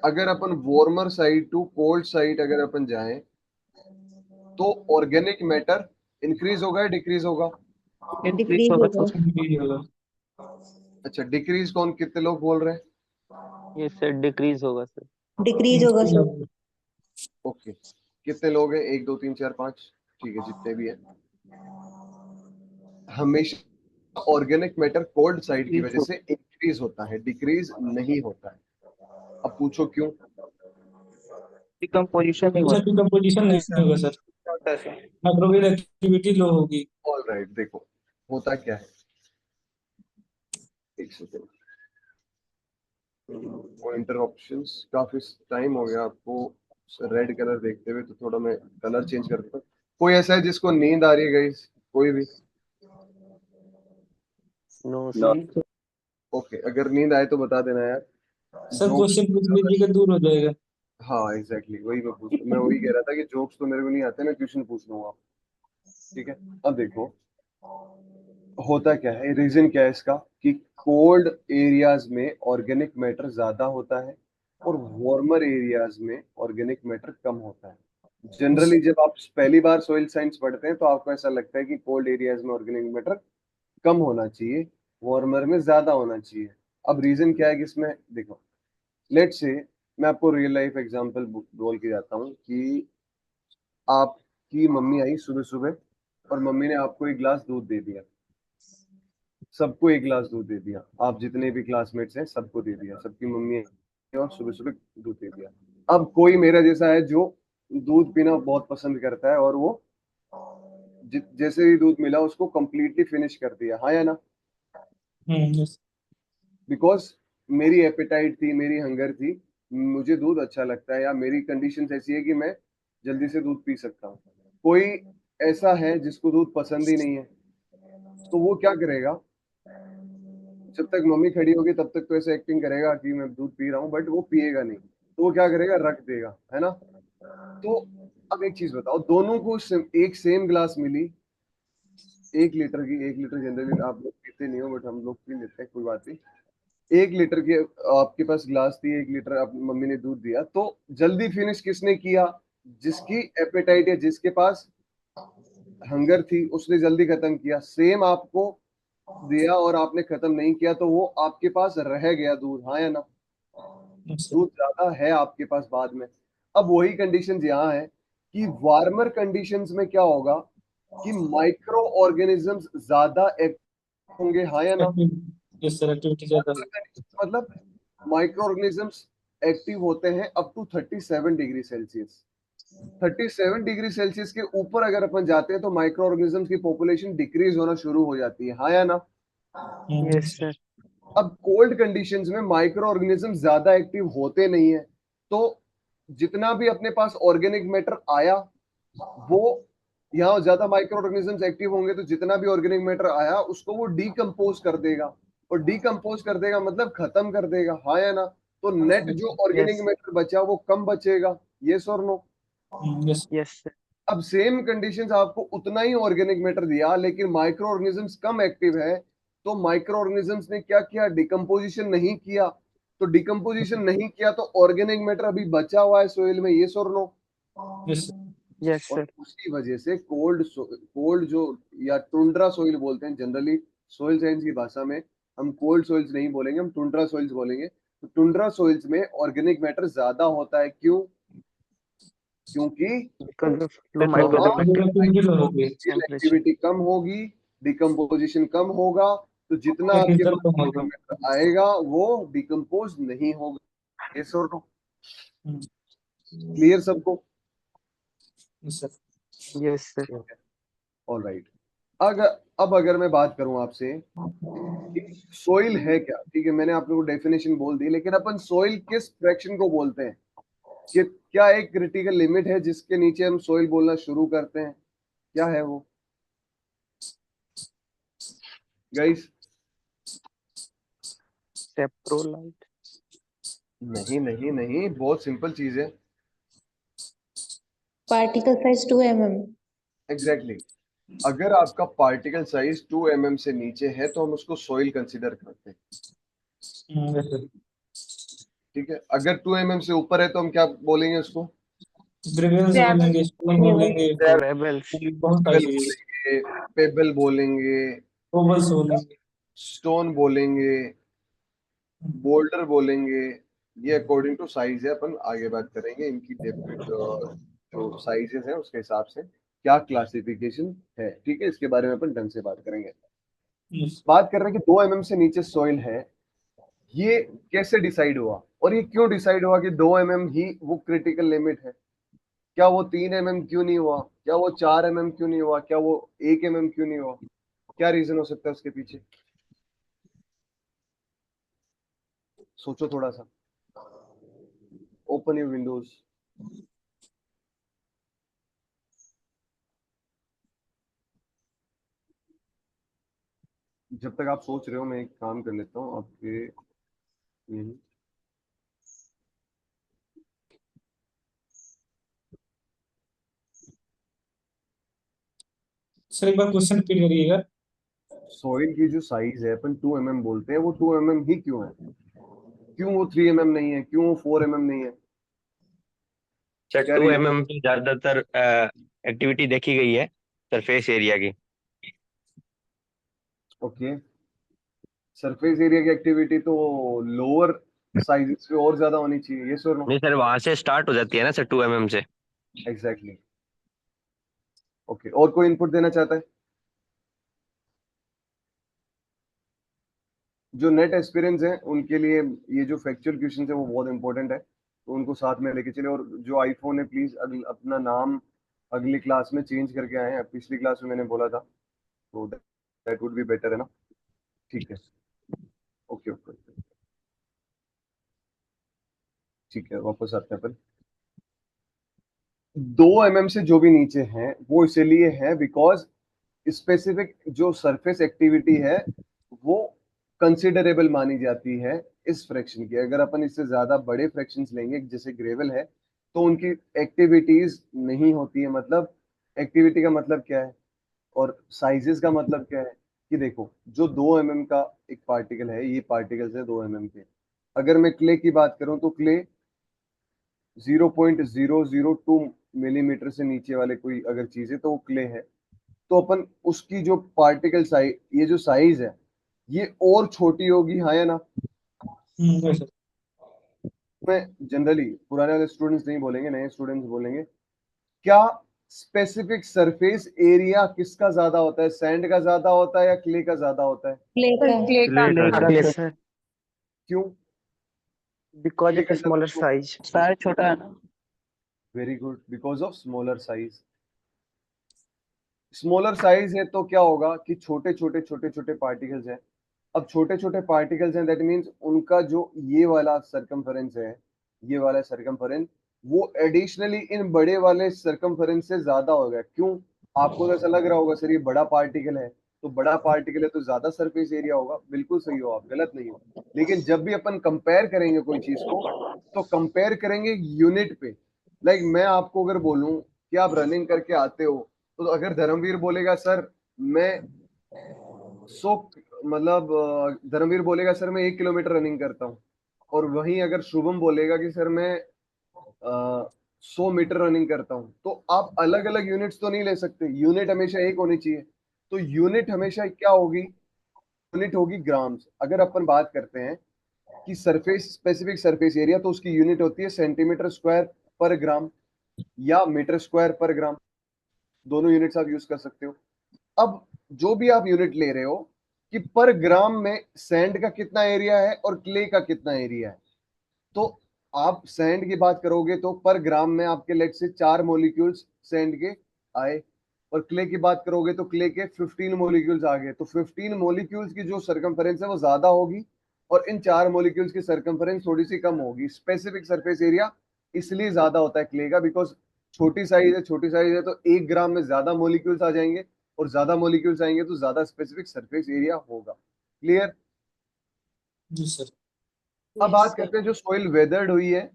Speaker 1: अगर अपन warmer side to cold side अगर अपन जाएं तो ऑर्गेनिक मैटर इंक्रीज होगा या डिक्रीज होगा?
Speaker 6: Decrease होगा.
Speaker 1: अच्छा, डिक्रीज कौन, कितने लोग बोल रहे हैं?
Speaker 2: Yes sir, decrease होगा sir.
Speaker 6: Decrease होगा sir.
Speaker 1: ओके, कितने लोग हैं? 1 2 3 4 5? ठीक है, जितने भी हैं, हमेशा ऑर्गेनिक मैटर कोल्ड साइड की वजह से इंक्रीज होता है, डिक्रीज नहीं होता है। अब पूछो क्यों?
Speaker 5: डिकम्पोजिशन नहीं
Speaker 4: सर
Speaker 5: होता।
Speaker 4: डिकम्पोजिशन नहीं होगा सर, माइक्रोवेव एक्टिविटी लो होगी।
Speaker 1: ऑल राइट, देखो होता क्या है, एक सेकेंड, पॉइंटर ऑप्शंस, काफी टाइम हो गया आपको रेड कलर देखते हुए, तो थोड़ा मैं कलर चेंज कर देता हूँ। कोई ऐसा है जिसको नींद आ रही है गाइस? कोई भी?
Speaker 2: No,
Speaker 1: ना,
Speaker 2: sir.
Speaker 1: ओके, अगर नींद आए तो बता देना यार।
Speaker 4: सर
Speaker 1: जोक्स,
Speaker 4: क्वेश्चन पूछ लीजिएगा, दूर हो जाएगा।
Speaker 1: हाँ एग्जैक्टली, मैं वही कह रहा था कि जोक्स तो मेरे को नहीं आते, मैं ट्यूशन पूछ लूंगा। ठीक है, अब देखो होता क्या है, रीजन क्या है इसका, कि कोल्ड एरियाज में ऑर्गेनिक मैटर ज्यादा होता है और वार्मर एरियाज में ऑर्गेनिक मैटर कम होता है। जनरली जब आप पहली बार सॉइल साइंस पढ़ते हैं तो आपको ऐसा लगता है कि कोल्ड एरियाज में ऑर्गेनिक मैटर कम होना चाहिए, वार्मर में ज्यादा होना चाहिए। अब रीजन क्या है कि इसमें देखो, लेट्स से मैं आपको रियल लाइफ एग्जांपल बोल के जाता हूँ कि आपकी मम्मी आई सुबह सुबह और मम्मी ने आपको एक गिलास दूध दे दिया, सबको एक गिलास दूध दे दिया, आप जितने भी क्लासमेट्स हैं सबको दे दिया, सबकी मम्मी ने और सुबह सुबह दूध दे दिया। अब कोई मेरा जैसा है जो दूध पीना बहुत पसंद करता है और वो जैसे ही दूध मिला उसको कंप्लीटली फिनिश कर दिया, हाँ या ना?
Speaker 4: यस।
Speaker 1: बिकॉज मेरी एपेटाइट थी, मेरी हंगर थी, मुझे दूध अच्छा लगता है या मेरी कंडीशन ऐसी है कि मैं जल्दी से दूध पी सकता हूँ। कोई ऐसा है जिसको दूध पसंद ही नहीं है, तो वो क्या करेगा, जब तक मम्मी खड़ी होगी तब तक तो ऐसे एक्टिंग करेगा कि मैं दूध पी रहा हूँ, बट वो पिएगा नहीं, तो वो क्या करेगा, रख देगा, है ना? तो अब एक चीज बताओ, दोनों को एक सेम ग्लास मिली, 1 लीटर की, 1 लीटर जनरली आप लोग पीते नहीं हो बट हम लोग पी लेते हैं, कोई बात नहीं। 1 लीटर की आपके पास ग्लास थी, 1 लीटर आप मम्मी ने दूध दिया, तो जल्दी फिनिश किसने किया? जिसकी एपेटाइट या जिसके पास हंगर थी उसने जल्दी खत्म किया। सेम आपको दिया और आपने खत्म नहीं किया तो वो आपके पास रह गया दूध, हाँ या ना? दूध ज्यादा है आपके पास बाद में। अब वही कंडीशंस यहाँ है कि वार्मर कंडीशंस में क्या होगा कि माइक्रो ऑर्गेनिजम्स ज्यादा एक्टिव होंगे, हाँ या ना?
Speaker 4: यस सर, एक्टिविटी ज्यादा है।
Speaker 1: मतलब माइक्रो ऑर्गेनिजम्स एक्टिव होते हैं up to 37 degree Celsius. 37 degree Celsius के ऊपर अगर अपन जाते हैं तो माइक्रो ऑर्गेनिजम्स की पॉपुलेशन डिक्रीज होना शुरू हो जाती है, हाँ या ना?
Speaker 2: Yes, sir.
Speaker 1: अब कोल्ड कंडीशंस में माइक्रो ऑर्गेनिज्म ज्यादा एक्टिव होते नहीं है, तो जितना भी अपने पास ऑर्गेनिक मैटर आया वो यहाँ ज्यादा माइक्रो ऑर्गेनिजम्स एक्टिव होंगे तो जितना भी ऑर्गेनिक मैटर आया उसको वो डीकम्पोज कर देगा, और डीकम्पोज कर देगा मतलब खत्म कर देगा, हाँ या ना? तो नेट जो ऑर्गेनिक
Speaker 2: Yes.
Speaker 1: मैटर बचा वो कम बचेगा, यस और नो?
Speaker 4: यस।
Speaker 2: Yes, sir.
Speaker 1: अब सेम कंडीशंस आपको उतना ही ऑर्गेनिक मैटर दिया लेकिन माइक्रो ऑर्गेनिजम्स कम एक्टिव है, तो माइक्रो ऑर्गेनिजम्स ने क्या किया, डिकम्पोजिशन नहीं किया, तो डिकम्पोजिशन नहीं किया तो ऑर्गेनिक मैटर अभी बचा हुआ है सोइल में, ये और नो?
Speaker 4: यस।
Speaker 2: Yes,
Speaker 1: और
Speaker 2: sir.
Speaker 1: उसी वजह से कोल्ड जो या टुंड्रा सोइल बोलते हैं जनरली, सोइल साइंस की भाषा में हम कोल्ड सोइल्स नहीं बोलेंगे, हम टुंड्रा सोइल्स बोलेंगे। तो टुंड्रा सोइल्स में ऑर्गेनिक मैटर ज्यादा होता है, क्यों? क्योंकि
Speaker 2: Because of low
Speaker 5: That's
Speaker 2: micro
Speaker 5: low
Speaker 4: activity low होगी,
Speaker 2: temperature.
Speaker 1: एक्टिविटी कम होगी, डिकम्पोजिशन कम होगा, तो जितना आपके
Speaker 4: टेम्परेचर
Speaker 1: पास
Speaker 4: कम होगा।
Speaker 1: मैटर आएगा वो डिकम्पोज नहीं होगा, ये सर नो? क्लियर सबको?
Speaker 4: Yes sir.
Speaker 2: Yes, sir.
Speaker 1: All right. अब अगर मैं बात करूं आपसे, सोइल है क्या, ठीक है, मैंने आप लोगों को डेफिनेशन बोल दी, लेकिन अपन सोइल किस फ्रैक्शन को बोलते हैं? कि क्या एक क्रिटिकल लिमिट है जिसके नीचे हम सोइल बोलना शुरू करते हैं? क्या है वो गाइस?
Speaker 2: Saprolite.
Speaker 1: नहीं नहीं नहीं, बहुत सिंपल चीज है।
Speaker 6: Particle size 2 mm.
Speaker 1: Exactly exactly. अगर आपका पार्टिकल साइज 2 mm से नीचे है तो हम उसको सोइल कंसीडर करते हैं,
Speaker 4: यस सर।
Speaker 1: ठीक है? अगर 2 mm से ऊपर है तो हम क्या बोलेंगे उसको?
Speaker 4: ग्रेवियंस बोलेंगे, स्टोन बोलेंगे,
Speaker 2: Rebels.
Speaker 4: बहुत
Speaker 1: पेबल
Speaker 4: सारी
Speaker 1: बोलेंगे, पेबल बोलेंगे,
Speaker 4: ओवल्स बोलेंगे।
Speaker 1: स्टोन बोलेंगे, बोल्डर बोलेंगे। ये अकॉर्डिंग टू साइज है, अपन आगे बात करेंगे इनकी डेप्थ जो साइजेस हैं उसके हिसाब से क्या क्लासिफिकेशन है, ठीक है, इसके बारे में अपन ढंग से बात करेंगे।
Speaker 4: Yes.
Speaker 1: बात कर रहे हैं कि 2 mm से नीचे सॉइल है, ये कैसे डिसाइड हुआ और ये क्यों डिसाइड हुआ कि 2 mm ही वो क्रिटिकल लिमिट है? क्या वो 3 mm क्यों नहीं हुआ? क्या वो 4 mm क्यों नहीं हुआ? क्या वो 1 mm क्यों नहीं हुआ? क्या रीजन हो सकता है उसके पीछे? सोचो थोड़ा सा, ओपन योर विंडोज। जब तक आप सोच रहे हो मैं एक काम कर लेता हूँ आपके।
Speaker 4: सर एक बार क्वेश्चन रिपीट करिएगा।
Speaker 1: सॉइल की जो साइज है अपन 2 mm बोलते हैं, वो 2 mm ही क्यों है? क्यों वो 3 mm नहीं है? क्यों वो 4 mm नहीं है?
Speaker 5: सर
Speaker 1: क्या
Speaker 5: 2
Speaker 1: रीजन?
Speaker 5: mm पे ज्यादातर एक्टिविटी देखी गई है सरफेस एरिया की।
Speaker 1: ओके, सरफेस एरिया की एक्टिविटी तो लोअर साइजेस पे और ज्यादा होनी चाहिए, ये सर नो?
Speaker 5: नहीं सर, वहां से स्टार्ट हो जाती है ना सर 2 mm से।
Speaker 1: एग्जैक्टली। ओके, और कोई इनपुट देना चाहता है? जो नेट एक्सपीरियंस है उनके लिए ये जो फैक्चुअल क्वेश्चन है वो बहुत इंपॉर्टेंट है, तो उनको साथ में लेके चले। और जो आईफोन है प्लीज अपना नाम अगली क्लास में चेंज करके आए हैं, पिछली क्लास में मैंने बोला था, तो दैट वुड बी बेटर, है ना? ठीक है, ओके ओके, ठीक है, वापस आते हैं अपन। 2 mm से जो भी नीचे हैं वो इसलिए है बिकॉज स्पेसिफिक जो सरफेस एक्टिविटी है वो कंसिडरेबल मानी जाती है इस फ्रैक्शन की। अगर अपन इससे ज्यादा बड़े फ्रैक्शंस लेंगे जैसे ग्रेवल है, तो उनकी एक्टिविटीज नहीं होती है। मतलब एक्टिविटी का मतलब क्या है और साइजेस का मतलब क्या है कि देखो, जो 2 mm का एक पार्टिकल है, ये पार्टिकल्स है 2 mm के। अगर मैं क्ले की बात करूं तो क्ले 0.002 मिलीमीटर से नीचे वाले कोई अगर चीज है तो वो क्ले है। तो अपन उसकी जो पार्टिकल साइज, ये जो साइज है ये और छोटी होगी, हाँ या ना?
Speaker 4: yes, sir.
Speaker 1: मैं जनरली पुराने वाले स्टूडेंट्स नहीं बोलेंगे, नए स्टूडेंट्स बोलेंगे। क्या स्पेसिफिक सरफेस एरिया किसका ज्यादा होता है? सैंड का ज्यादा होता है या क्ले का ज्यादा होता है?
Speaker 6: Clay का
Speaker 2: Clay का sir,
Speaker 1: क्यों?
Speaker 2: because
Speaker 1: क्ले
Speaker 2: of
Speaker 1: का
Speaker 2: a smaller
Speaker 1: ज्यादा?
Speaker 2: size.
Speaker 7: साइज छोटा है ना।
Speaker 1: Very good, because of smaller size. Smaller size है तो क्या होगा कि छोटे छोटे छोटे छोटे पार्टिकल्स हैं। अब छोटे छोटे पार्टिकल्स हैं, दैट मीन्स उनका जो ये वाला सरकमफेरेंस है, ये वाला सरकमफेरेंस, वो एडिशनली इन बड़े वाले सरकमफेरेंस से ज्यादा होगा। क्यों? आपको तो ऐसा लग रहा होगा सर ये बड़ा पार्टिकल है, तो बड़ा पार्टिकल है तो ज्यादा सरफेस एरिया होगा। बिल्कुल सही हो आप, गलत नहीं हो। लेकिन जब भी अपन कंपेयर करेंगे कोई चीज को, तो कंपेयर करेंगे यूनिट पे। लाइक मैं आपको अगर बोलूं कि आप रनिंग करके आते हो, तो अगर धर्मवीर बोलेगा सर मैं 100, मतलब धर्मवीर बोलेगा सर मैं 1 किलोमीटर रनिंग करता हूँ, और वहीं अगर शुभम बोलेगा कि सर मैं 100 मीटर रनिंग करता हूँ, तो आप अलग अलग यूनिट्स तो नहीं ले सकते, यूनिट हमेशा एक होनी चाहिए। तो यूनिट हमेशा क्या होगी? यूनिट होगी ग्राम्स। अगर अपन बात करते हैं कि सरफेस स्पेसिफिक सरफेस एरिया, तो उसकी यूनिट होती है सेंटीमीटर स्क्वायर पर ग्राम या मीटर स्क्वायर पर ग्राम, दोनों यूनिट्स आप यूज कर सकते हो। अब जो भी आप यूनिट ले रहे हो कि पर ग्राम में सैंड का कितना एरिया है और क्ले का कितना एरिया है, तो आप सैंड की बात करोगे तो पर ग्राम में आपके लेट से 4 मॉलिक्यूल्स सैंड के आए, और क्ले की बात करोगे तो क्ले के 15 मॉलिक्यूल्स आ गए। तो 15 मॉलिक्यूल्स की जो सरकमफेरेंस है वो ज्यादा होगी, और इन 4 मॉलिक्यूल्स की सरकमफेरेंस थोड़ी सी कम होगी। स्पेसिफिक सरफेस एरिया इसलिए ज्यादा होता है क्ले का, बिकॉज छोटी साइज है, छोटी साइज है तो 1 ग्राम में ज्यादा मॉलिक्यूल्स आ जाएंगे, और ज्यादा मॉलिक्यूल्स आएंगे तो ज्यादा स्पेसिफिक सरफेस एरिया होगा। क्लियर?
Speaker 4: जी सर।
Speaker 1: अब बात करते हैं जो सोइल वेदर्ड हुई है,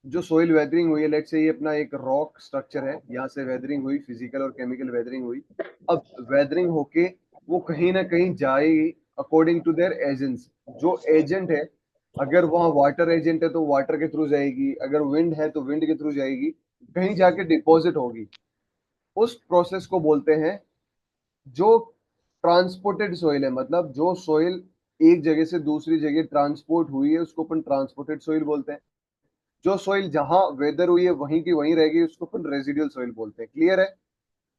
Speaker 1: जो सोइल वेदरिंग हुई है, लेट से ये अपना एक रॉक स्ट्रक्चर है, यहाँ से वेदरिंग हुई, फिजिकल और केमिकल वेदरिंग हुई। अब वेदरिंग होके वो कहीं ना कहीं जाएगी अकॉर्डिंग टू देयर एजेंट्स। जो एजेंट है, अगर वहाँ वाटर एजेंट है तो वाटर के थ्रू जाएगी, अगर विंड है तो विंड के थ्रू जाएगी, कहीं जाके डिपॉजिट होगी। उस प्रोसेस को बोलते हैं जो ट्रांसपोर्टेड सोइल है, मतलब जो सोइल एक जगह से दूसरी जगह ट्रांसपोर्ट हुई है उसको अपन ट्रांसपोर्टेड सोइल बोलते हैं। जो सोइल जहां वेदर हुई है वहीं की वहीं रहेगी उसको अपन रेजिडुअल सोइल बोलते हैं। क्लियर है?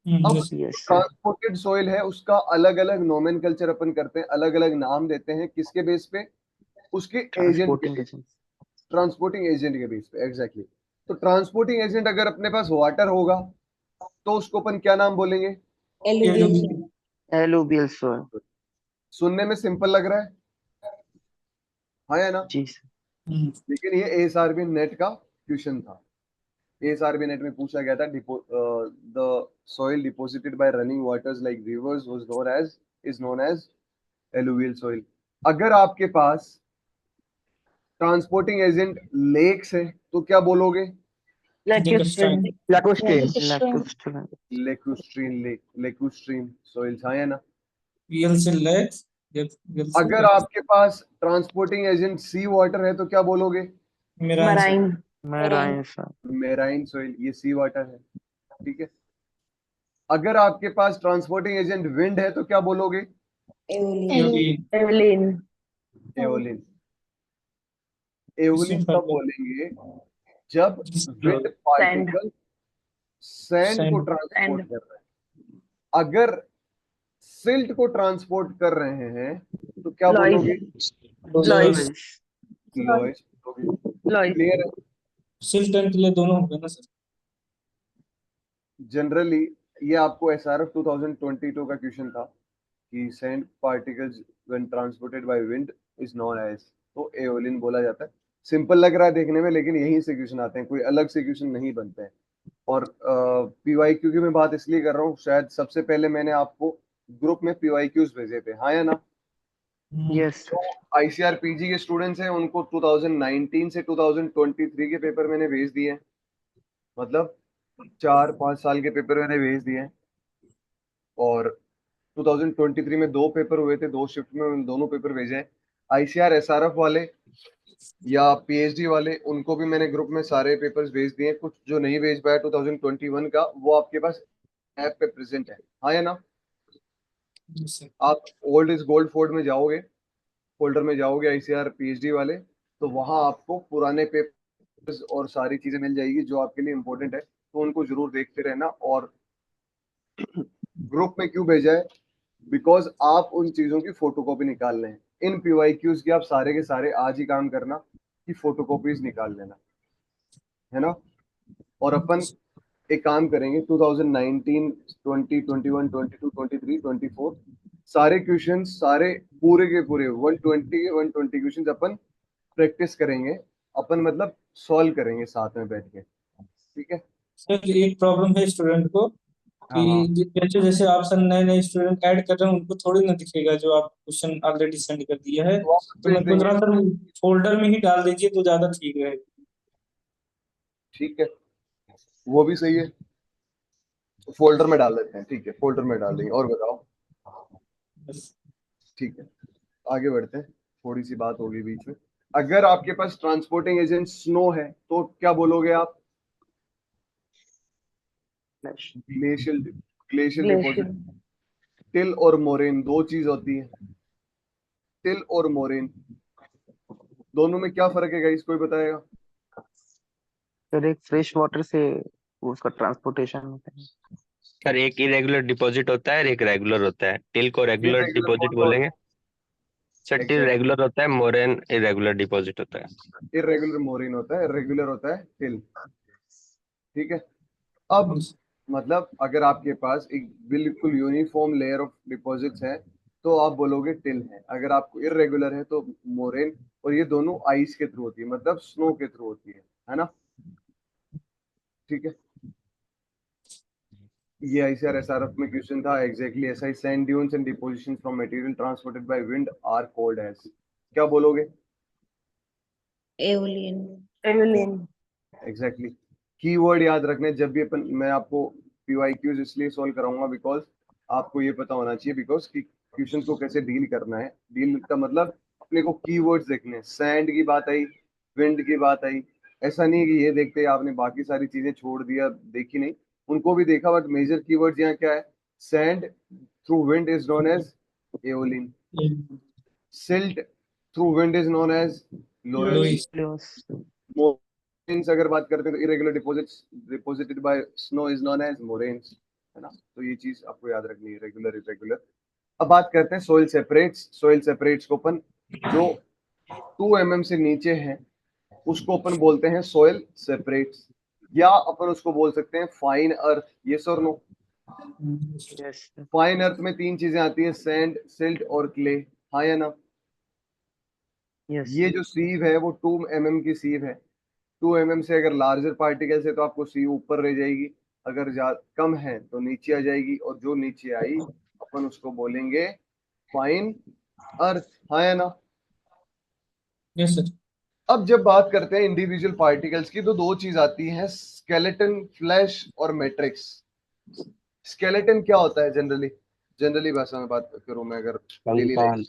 Speaker 1: अब
Speaker 4: yes,
Speaker 2: Yes, sir.
Speaker 1: Transported soil है उसका अलग अलग नोमेनकल्चर अपन करते हैं, अलग अलग नाम देते हैं, किसके बेस पे? उसके एजेंट के
Speaker 2: Transporting
Speaker 1: base,
Speaker 2: agents.
Speaker 1: Transporting agent के बेस पे। एग्जैक्टली। तो ट्रांसपोर्टिंग एजेंट अगर अपने पास वाटर होगा तो उसको अपन क्या नाम बोलेंगे?
Speaker 6: Alluvial
Speaker 4: alluvial,
Speaker 6: soil.
Speaker 2: Alluvial soil.
Speaker 1: सुनने में सिंपल लग रहा है, हाँ या ना?
Speaker 2: जी sir.
Speaker 1: लेकिन ये एएसआरबी नेट का क्वेश्चन था। एएसआरबी नेट में पूछा गया था, the soil deposited by running waters like rivers was known as alluvial soil. अगर आपके पास ट्रांसपोर्टिंग एजेंट लेक्स है तो क्या बोलोगे?
Speaker 4: Lacustrine,
Speaker 2: Lacustrine.
Speaker 6: Lacustrine.
Speaker 1: लेकुस्ट्रीन सॉइल्स, हाँ या ना?
Speaker 4: VL से lakes, VL से
Speaker 1: अगर
Speaker 4: lakes,
Speaker 1: आपके पास ट्रांसपोर्टिंग एजेंट सी वाटर है तो क्या बोलोगे?
Speaker 4: marine soil,
Speaker 2: Marine soil.
Speaker 1: Marine soil, ये सी वाटर है, ठीक है। अगर आपके पास ट्रांसपोर्टिंग एजेंट विंड है तो क्या बोलोगे?
Speaker 6: Aeolian.
Speaker 4: eolian,
Speaker 1: aeolian.
Speaker 4: इसमें
Speaker 1: एओलिन तब
Speaker 4: फर्क है,
Speaker 1: बोलेंगे जब
Speaker 4: जिसकी
Speaker 1: विंड पार्टिकल सैंड को
Speaker 4: sand,
Speaker 1: ट्रांसपोर्ट कर रहे हैं। अगर सिल्ट को ट्रांसपोर्ट कर रहे हैं तो क्या बोलोगे?
Speaker 4: Loess,
Speaker 1: लॉइस बोलोगे। क्लियर है?
Speaker 4: silt and clay दोनों हो गए ना सर?
Speaker 1: जनरली ये आपको एसआरएफ 2022 का क्वेश्चन था कि sand particles when transported by wind is known as, तो एओलिन बोला जाता है। सिंपल लग रहा है देखने में, लेकिन यहीं से क्वेश्चन आते हैं, कोई अलग से क्वेश्चन नहीं बनते हैं। और पीवाईक्यू की मैं बात इसलिए कर रहा हूँ, शायद सबसे पहले मैंने आपको ग्रुप में पीवाईक्यूज भेजे थे, हाँ या ना?
Speaker 2: Yes sir.
Speaker 1: जो आईसीआरपीजी के स्टूडेंट्स हैं उनको 2019 से 2023 के पेपर मैंने भेज दिए हैं, मतलब 4-5 साल के पेपर मैंने भेज दिए हैं। और 2023 में 2 पेपर हुए थे, 2 शिफ्ट में उन दोनों पेपर भेजे हैं। आईसीआर एसआरएफ वाले या पीएचडी वाले, उनको भी मैंने ग्रुप में सारे पेपर्स भेज दिए हैं। कुछ जो नहीं भेज पाया 2021 का, वो आपके पास ऐप पे प्रेजेंट है, हाँ या ना?
Speaker 4: Yes, sir.
Speaker 1: आप ओल्ड इज गोल्ड फोल्डर में जाओगे आईसीआर पीएचडी वाले, तो वहां आपको पुराने पेपर्स और सारी चीजें मिल जाएगी जो आपके लिए इंपॉर्टेंट है, तो उनको जरूर देखते रहना। और ग्रुप में क्यों भेजा है? बिकॉज आप उन चीजों की फोटोकॉपी निकाल लें। इन पीवाईक्यूज की आप सारे के सारे आज ही काम करना कि फोटोकॉपीज निकाल लेना, है ना? और अपन एक काम करेंगे 2019, 20, 21, 22, 23, 24 सारे क्वेश्चन, सारे पूरे के पूरे 120 क्वेश्चन अपन प्रैक्टिस करेंगे, अपन मतलब सॉल्व करेंगे साथ में बैठ के, ठीक है?
Speaker 4: सर एक प्रॉब्लम है स्टूडेंट को कि
Speaker 1: हाँ
Speaker 4: जैसे जैसे आप सर नए नए स्टूडेंट ऐड कर रहे हैं उनको थोड़ी ना दिखेगा जो आप क्वेश्चन ऑलरेडी सेंड कर दिया है,
Speaker 1: तो आप
Speaker 4: तो
Speaker 1: भेज
Speaker 4: मैं सोच
Speaker 1: देंगे,
Speaker 4: रहा सर फोल्डर में ही डाल दीजिए तो ज्यादा ठीक रहेगा।
Speaker 1: ठीक है, वो भी सही है, फोल्डर में डाल देते हैं, ठीक है, फोल्डर में डाल देंगे। और बताओ,
Speaker 4: बस
Speaker 1: ठीक है, आगे बढ़ते हैं, थोड़ी सी बात होगी बीच में। अगर आपके पास ट्रांसपोर्टिंग एजेंट स्नो है तो क्या बोलोगे आप? Glacial glacial deposit. टिल और मोरेन दो चीज होती है, टिल और मोरेन, दोनों में क्या फर्क है गाइस, कोई बताएगा?
Speaker 2: सर एक फ्रेश वाटर से उसका ट्रांसपोर्टेशन होता है।
Speaker 5: सर एक इरेगुलर डिपॉजिट होता है और एक रेगुलर होता है। टिल को
Speaker 1: ये
Speaker 5: रेगुलर
Speaker 1: रेगुलर
Speaker 5: डिपॉजिट
Speaker 1: कौन सा
Speaker 5: बोलेंगे।
Speaker 1: होता
Speaker 5: सर
Speaker 1: है?
Speaker 5: टिल
Speaker 1: एग्जैक्ट,
Speaker 5: रेगुलर होता है, मोरेन इरेगुलर डिपॉजिट होता है।
Speaker 1: इरेगुलर मोरेन होता है, रेगुलर होता है टिल, ठीक है। अब मतलब अगर आपके पास एक बिल्कुल यूनिफॉर्म लेयर ऑफ डिपॉजिट्स है तो आप बोलोगे टिल है। अगर आपको इरेगुलर है तो मोरेन। और ये दोनों आइस के थ्रू होती है, मतलब स्नो के थ्रू होती है ना? ठीक है, ये आईसीआर एसआरएफ में क्वेश्चन था, एग्जैक्टली ऐसा ही। Sand dunes and deposition from material transported by wind are called as, क्या बोलोगे?
Speaker 6: Aeolian.
Speaker 1: एग्जैक्टली। कीवर्ड याद रखने जब भी अपन, मैं आपको पीवाईक्यूज इसलिए सॉल्व कराऊंगा बिकॉज आपको ये पता होना चाहिए, बिकॉज कि क्वेश्चन को कैसे डील करना है। डील का मतलब अपने को कीवर्ड्स देखने हैं। सैंड की बात आई, विंड की बात आई, ऐसा नहीं है कि ये देखते आपने बाकी सारी चीजें छोड़ दिया, देखी नहीं, उनको भी देखा, बट मेजर कीवर्ड्स यहाँ क्या है? Sand through wind is known as aeolian, silt through wind is known as loess,
Speaker 4: loess,
Speaker 1: moraines अगर बात करते हैं तो irregular deposits deposited by snow is known as moraines, है ना। तो ये चीज आपको याद रखनी है, रेगुलर इरेगुलर। अब बात करते हैं सोइल सेपरेट्स। सोइल सेपरेट्स को अपन जो 2 mm से नीचे है उसको अपन बोलते हैं सोइल सेपरेट्स, या अपन उसको बोल सकते हैं फाइन अर्थ। यस और नो?
Speaker 2: Yes, sir.
Speaker 1: फाइन अर्थ में 3 चीजें आती है, सैंड, सिल्ट और क्ले। हाँ या ना?
Speaker 2: Yes.
Speaker 1: ये जो सीव है वो 2 mm की सीव है। 2 mm से अगर लार्जर पार्टिकल्स है तो आपको सीव ऊपर रह जाएगी, अगर कम है तो नीचे आ जाएगी, और जो नीचे आई अपन उसको बोलेंगे फाइन अर्थ। हाँ या ना?
Speaker 4: Yes sir.
Speaker 1: अब जब बात करते हैं इंडिविजुअल पार्टिकल्स की तो 2 चीज आती है, स्केलेटन, फ्लैश और मैट्रिक्स। स्केलेटन क्या होता है जनरली? जनरली भाषा में बात करूं मैं, अगर डेली लाइफ,
Speaker 5: कंकाल।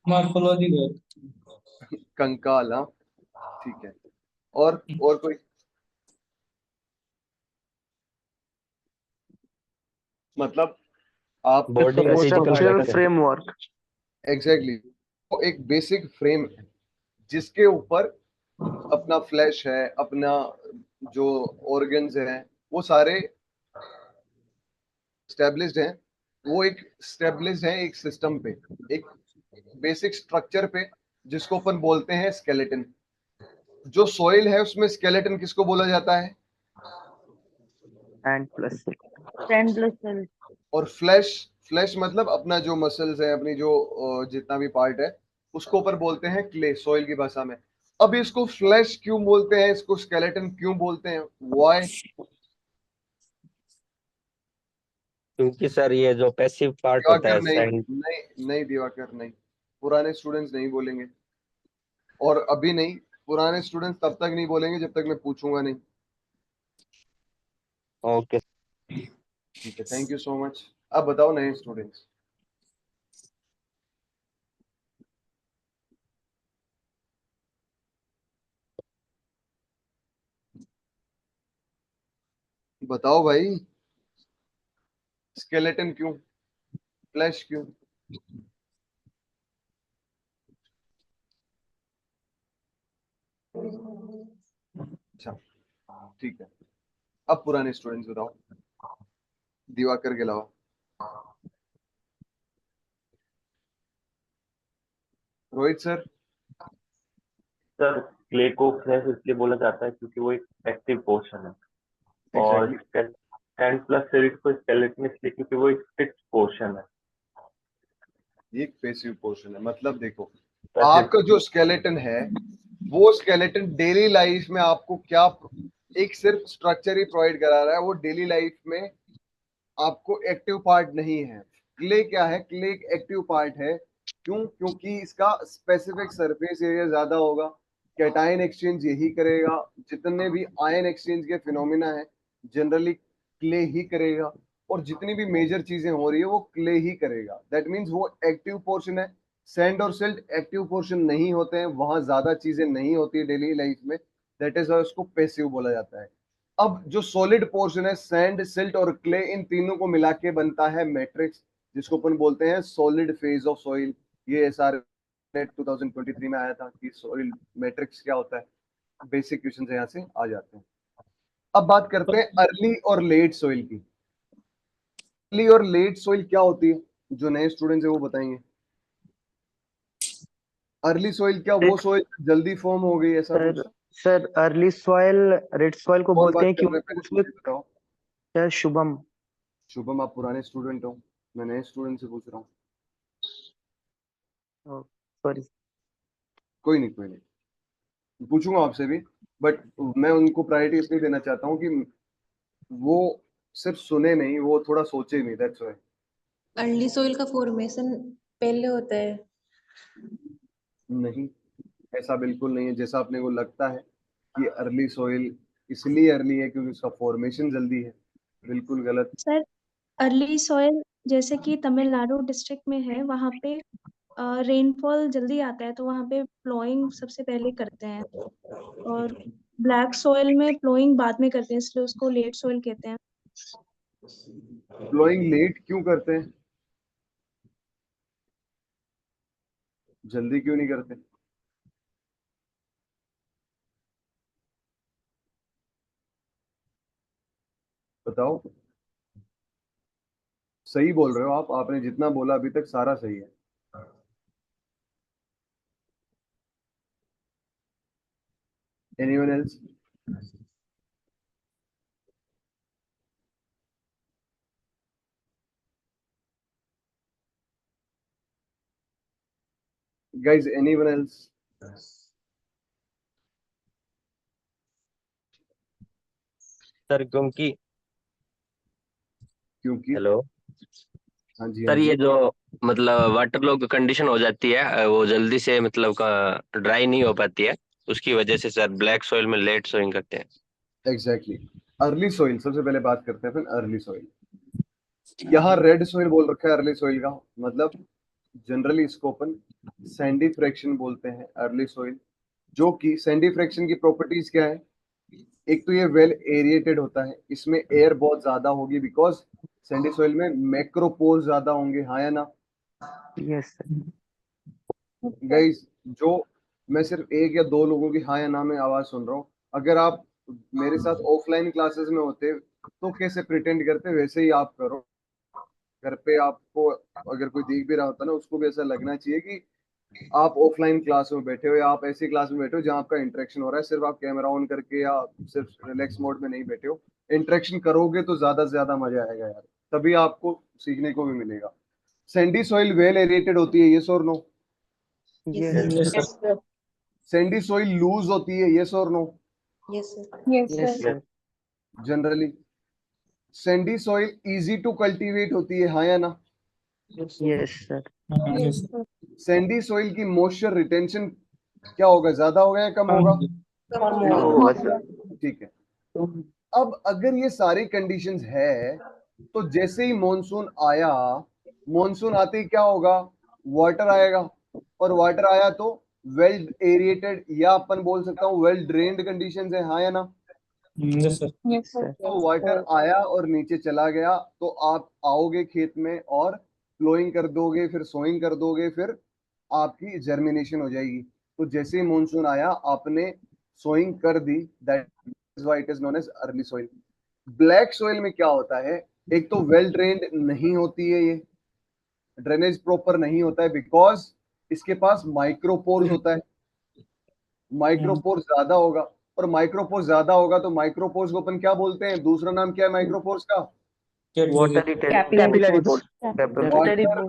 Speaker 4: Morphology work.
Speaker 1: कंकाल। हाँ ठीक है। और कोई? मतलब आप
Speaker 5: बॉडी का physical
Speaker 2: Structural
Speaker 5: structure.
Speaker 2: framework.
Speaker 1: Exactly वो एक बेसिक फ्रेम है जिसके ऊपर अपना फ्लैश है, अपना जो ऑर्गन्स हैं वो सारे स्टेब्लिश्ड हैं। वो एक स्टेब्लिश्ड है एक सिस्टम पे, एक बेसिक स्ट्रक्चर पे, जिसको अपन बोलते हैं स्केलेटन। जो सॉइल है उसमें स्केलेटन किसको बोला जाता है?
Speaker 2: And plus
Speaker 3: Friend plus cell.
Speaker 1: और फ्लैश, फ्लैश मतलब अपना जो मसल्स है, अपनी जो जितना भी पार्ट है उसको ऊपर बोलते हैं क्ले, सॉइल की भाषा में। अब इसको फ्लैश क्यों बोलते हैं, इसको स्केलेटन क्यों बोलते हैं, व्हाई?
Speaker 5: क्योंकि सर ये जो पैसिव पार्ट होता
Speaker 1: दिवाकर
Speaker 5: है
Speaker 1: नहीं,
Speaker 5: सैंड।
Speaker 1: नहीं नहीं दिवाकर नहीं, पुराने स्टूडेंट्स नहीं बोलेंगे, और अभी नहीं, पुराने स्टूडेंट्स तब तक नहीं बोलेंगे जब तक मैं पूछूंगा नहीं।
Speaker 5: ओके।
Speaker 1: ठीक है, थैंक यू सो मच। अब बताओ नए स्टूडेंट्स। बताओ भाई, स्केलेटन क्यों, फ्लैश क्यों? अच्छा ठीक है। अब पुराने स्टूडेंट्स बताओ, दिवाकर के अलावा। रोहित सर।
Speaker 7: सर क्ले को फ्लैश इसलिए बोला जाता है क्योंकि वो एक एक्टिव पोर्शन है, और
Speaker 1: एग्जैक्टली।
Speaker 7: 10+ सीरीज को स्केलेटन इसलिए क्योंकि वो एक फिक्स पोर्शन है।
Speaker 1: ये एक पैसिव पोर्शन है, मतलब देखो
Speaker 7: पैसिव।
Speaker 1: आपका जो स्केलेटन है वो स्केलेटन डेली लाइफ में आपको क्या, एक सिर्फ स्ट्रक्चर ही प्रोवाइड करा रहा है, वो डेली लाइफ में आपको एक्टिव पार्ट नहीं है। क्ले क्या है? क्ले एक एक्टिव पार्ट है। क्यों? क्योंकि इसका स्पेसिफिक सरफेस एरिया ज्यादा होगा, कैटायन एक्सचेंज यही करेगा, जितने भी आयन एक्सचेंज के फिनोमिना है जनरली क्ले ही करेगा, और जितनी भी मेजर चीजें हो रही है वो क्ले ही करेगा। दैट मीन्स वो एक्टिव पोर्शन है। सैंड और सिल्ट एक्टिव पोर्शन नहीं होते हैं, वहां ज्यादा चीजें नहीं होती डेली लाइफ में, दैट इज उसको पैसिव बोला जाता है। अब जो सॉलिड पोर्शन है, सैंड, सिल्ट और क्ले, इन तीनों को मिला के बनता है मैट्रिक्स, जिसको अपन बोलते हैं सॉलिड फेज ऑफ सॉइल। ये एसआर नेट 2023 में आया था कि सॉइल मैट्रिक्स क्या होता है। बेसिक क्वेश्चन यहाँ से आ जाते हैं। अब बात करते हैं अर्ली और लेट सॉइल की। अर्ली और लेट सॉइल क्या होती है, जो नए स्टूडेंट्स है वो बताएंगे। अर्ली सॉइल क्या वो सॉइल जल्दी फॉर्म हो गई, ऐसा कुछ?
Speaker 2: Sir early soil, red soil को
Speaker 1: कौन
Speaker 2: बोलते
Speaker 1: बात
Speaker 2: हैं
Speaker 1: कर रहे हैं
Speaker 2: क्योंकि
Speaker 1: पहले
Speaker 2: उसमें
Speaker 1: मुझे बताओ।
Speaker 2: सर शुभम।
Speaker 1: शुभम आप पुराने स्टूडेंट हो, मैं नए स्टूडेंट से पूछ रहा हूँ।
Speaker 2: सॉरी।
Speaker 1: कोई नहीं, कोई नहीं, पूछूंगा आपसे भी, बट मैं उनको प्रायोरिटी इसलिए देना चाहता हूँ कि वो सिर्फ सुने नहीं, वो थोड़ा सोचे नहीं, दैट्स व्हाई।
Speaker 6: अर्ली सोइल का फॉर्मेशन पहले होता है।
Speaker 1: नहीं, ऐसा बिल्कुल नहीं है जैसा अपने को लगता है कि अर्ली सॉइल इसलिए अर्ली है क्योंकि उसका फॉर्मेशन जल्दी है। बिल्कुल गलत।
Speaker 8: सर अर्ली सॉइल जैसे कि तमिलनाडु डिस्ट्रिक्ट में है, वहाँ पे रेनफॉल जल्दी आता है तो वहाँ पे प्लोइंग सबसे पहले करते हैं, और ब्लैक सॉइल में प्लोइंग बाद में करते हैं, इसलिए उसको लेट सॉइल कहते हैं।
Speaker 1: प्लोइंग लेट क्यों करते हैं, जल्दी क्यों नहीं करते? बताओ। सही बोल रहे हो आप, आपने जितना बोला अभी तक सारा सही है। Anyone else? Guys, anyone else?
Speaker 5: Sir क्योंकि
Speaker 1: क्योंकि
Speaker 5: हेलो
Speaker 1: हाँ जी, हाँ
Speaker 5: सर, ये
Speaker 1: जी।
Speaker 5: जो मतलब वाटर लॉग कंडीशन हो जाती है, वो जल्दी से मतलब ड्राई नहीं हो पाती है, उसकी वजह से सर ब्लैक सॉइल में लेट सोइंग करते हैं।
Speaker 1: एग्जैक्टली। अर्ली सॉइल, सबसे पहले बात करते हैं अपन अर्ली सॉइल। यहाँ रेड सॉइल बोल रखा है अर्ली सॉइल का, मतलब जनरली इसको अपन सैंडी फ्रैक्शन बोलते हैं अर्ली सॉइल। जो कि सैंडी फ्रैक्शन की प्रॉपर्टीज क्या है? एक तो ये वेल एरिएटेड होता है, इसमें एयर बहुत ज्यादा होगी, बिकॉज सैंडी सॉइल में मैक्रोपोर ज्यादा होंगे, हाँ या ना?
Speaker 2: Yes, sir.
Speaker 1: गाइस, जो मैं सिर्फ एक या दो लोगों की हाँ या ना में आवाज सुन रहा हूँ, अगर आप मेरे साथ ऑफलाइन क्लासेस में होते तो कैसे प्रिटेंड करते वैसे ही आप करो। घर पे आपको अगर कोई देख भी रहा होता ना, उसको भी ऐसा लगना चाहिए कि आप ऑफलाइन क्लास में बैठे हो या आप ऐसी क्लास में बैठे हो जहाँ आपका इंटरेक्शन हो रहा है, सिर्फ आप कैमरा ऑन करके या सिर्फ रिलैक्स मोड में नहीं बैठे हो। इंटरेक्शन करोगे तो ज्यादा से ज्यादा मजा आएगा यार, तभी आपको सीखने को भी मिलेगा। सैंडी सॉइल वेल एरेटेड होती है, यस और no?
Speaker 6: Yes,
Speaker 2: Yes,
Speaker 6: sir.
Speaker 4: Yes, sir.
Speaker 1: Sandy soil loose होती है, यस और no?
Speaker 6: Yes, sir.
Speaker 3: Yes,
Speaker 2: yes,
Speaker 3: sir.
Speaker 2: sir.
Speaker 1: Generally sandy soil easy to cultivate होती है, हाँ या ना?
Speaker 2: Yes, sir.
Speaker 4: Yes, sir.
Speaker 1: Sandy सॉइल की मॉइस्चर रिटेंशन क्या होगा, ज्यादा होगा या कम
Speaker 4: हाँ
Speaker 1: होगा?
Speaker 4: जी।
Speaker 6: Come
Speaker 2: come
Speaker 6: on.
Speaker 2: होगा सर।
Speaker 1: ठीक है। अब अगर ये सारी कंडीशंस है तो जैसे ही मॉनसून आया, मॉनसून आते ही क्या होगा? वाटर आएगा, और वाटर आया तो वेल एरिएटेड या अपन बोल सकता हूँ वेल ड्रेन्ड कंडीशंस है, हाँ या ना?
Speaker 4: Yes, sir.
Speaker 3: Yes, sir.
Speaker 1: तो वाटर आया और नीचे चला गया, तो आप आओगे खेत में और फ्लोइंग कर दोगे, फिर सोइंग कर दोगे, फिर आपकी जर्मिनेशन हो जाएगी। तो जैसे ही मॉनसून आया आपने सोइंग कर दी, that is why it is known as early soil. Black soil में क्या होता है? एक तो वेल ड्रेन्ड नहीं होती है, ये ड्रेनेज प्रॉपर नहीं होता है, बिकॉज इसके पास माइक्रोपोर्स होता है। माइक्रोपोर्स ज्यादा होगा, और माइक्रोपोर्स ज्यादा होगा तो माइक्रोपोर्स को अपन क्या बोलते हैं? दूसरा नाम क्या है माइक्रोपोर्स का?
Speaker 2: Water
Speaker 4: Capillary.
Speaker 2: retention
Speaker 6: Capillary
Speaker 2: pores. Capillary
Speaker 1: water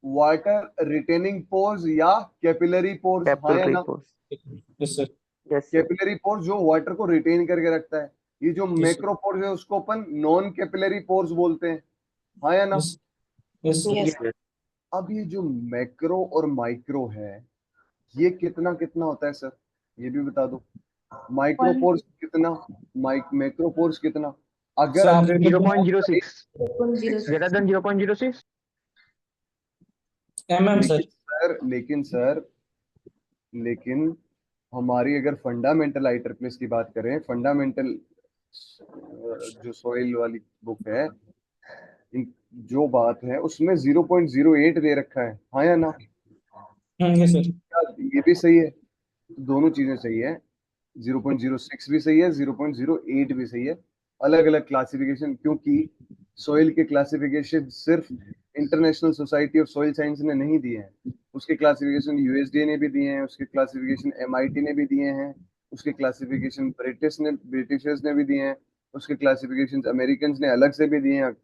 Speaker 1: water retaining pores या कैपिलरी पोर्स, हाँ या
Speaker 2: capillary
Speaker 1: ना?
Speaker 2: pores.
Speaker 4: Yes, sir.
Speaker 2: Yes, sir.
Speaker 1: Capillary pores जो वाटर को रिटेन करके रखता है। ये जो
Speaker 4: sir.
Speaker 1: मैक्रोपोर्स है उसको अपन नॉन कैपिलरी पोर्स बोलते हैं, हाँ या ना?
Speaker 4: Yes. Yes, sir.
Speaker 6: Yes.
Speaker 2: Yes.
Speaker 1: अब ये जो मैक्रो और माइक्रो है, ये कितना कितना होता है सर, ये भी बता दो। माइक्रोपोर्स कितना, मैक्रोपोर्स कितना? अगर
Speaker 4: Sir,
Speaker 1: आप
Speaker 2: 0.06.
Speaker 6: 0.06.
Speaker 2: Greater than 0.06.
Speaker 4: sir.
Speaker 1: लेकिन हमारी अगर फंडामेंटल IEEE की बात करें, फंडामेंटल जो सॉइल वाली बुक है, जो बात है उसमें 0.08 दे रखा है, हाँ या ना?
Speaker 4: Yes, sir.
Speaker 1: क्या ये भी सही है? दोनों चीजें सही है, 0.06 भी सही है, 0.08 भी सही है। अलग अलग क्लासिफिकेशन, क्योंकि सॉइल के क्लासिफिकेशन सिर्फ international society of soil science ने नहीं दिए हैं, उसके क्लासिफिकेशन USDA ने भी दिए हैं, उसके क्लासिफिकेशन MIT ने भी दिए हैं, उसके क्लासिफिकेशन ब्रिटिशर्स ने भी दिए हैं, उसके क्लासिफिकेशन अमेरिकन ने अलग से भी दिए हैं,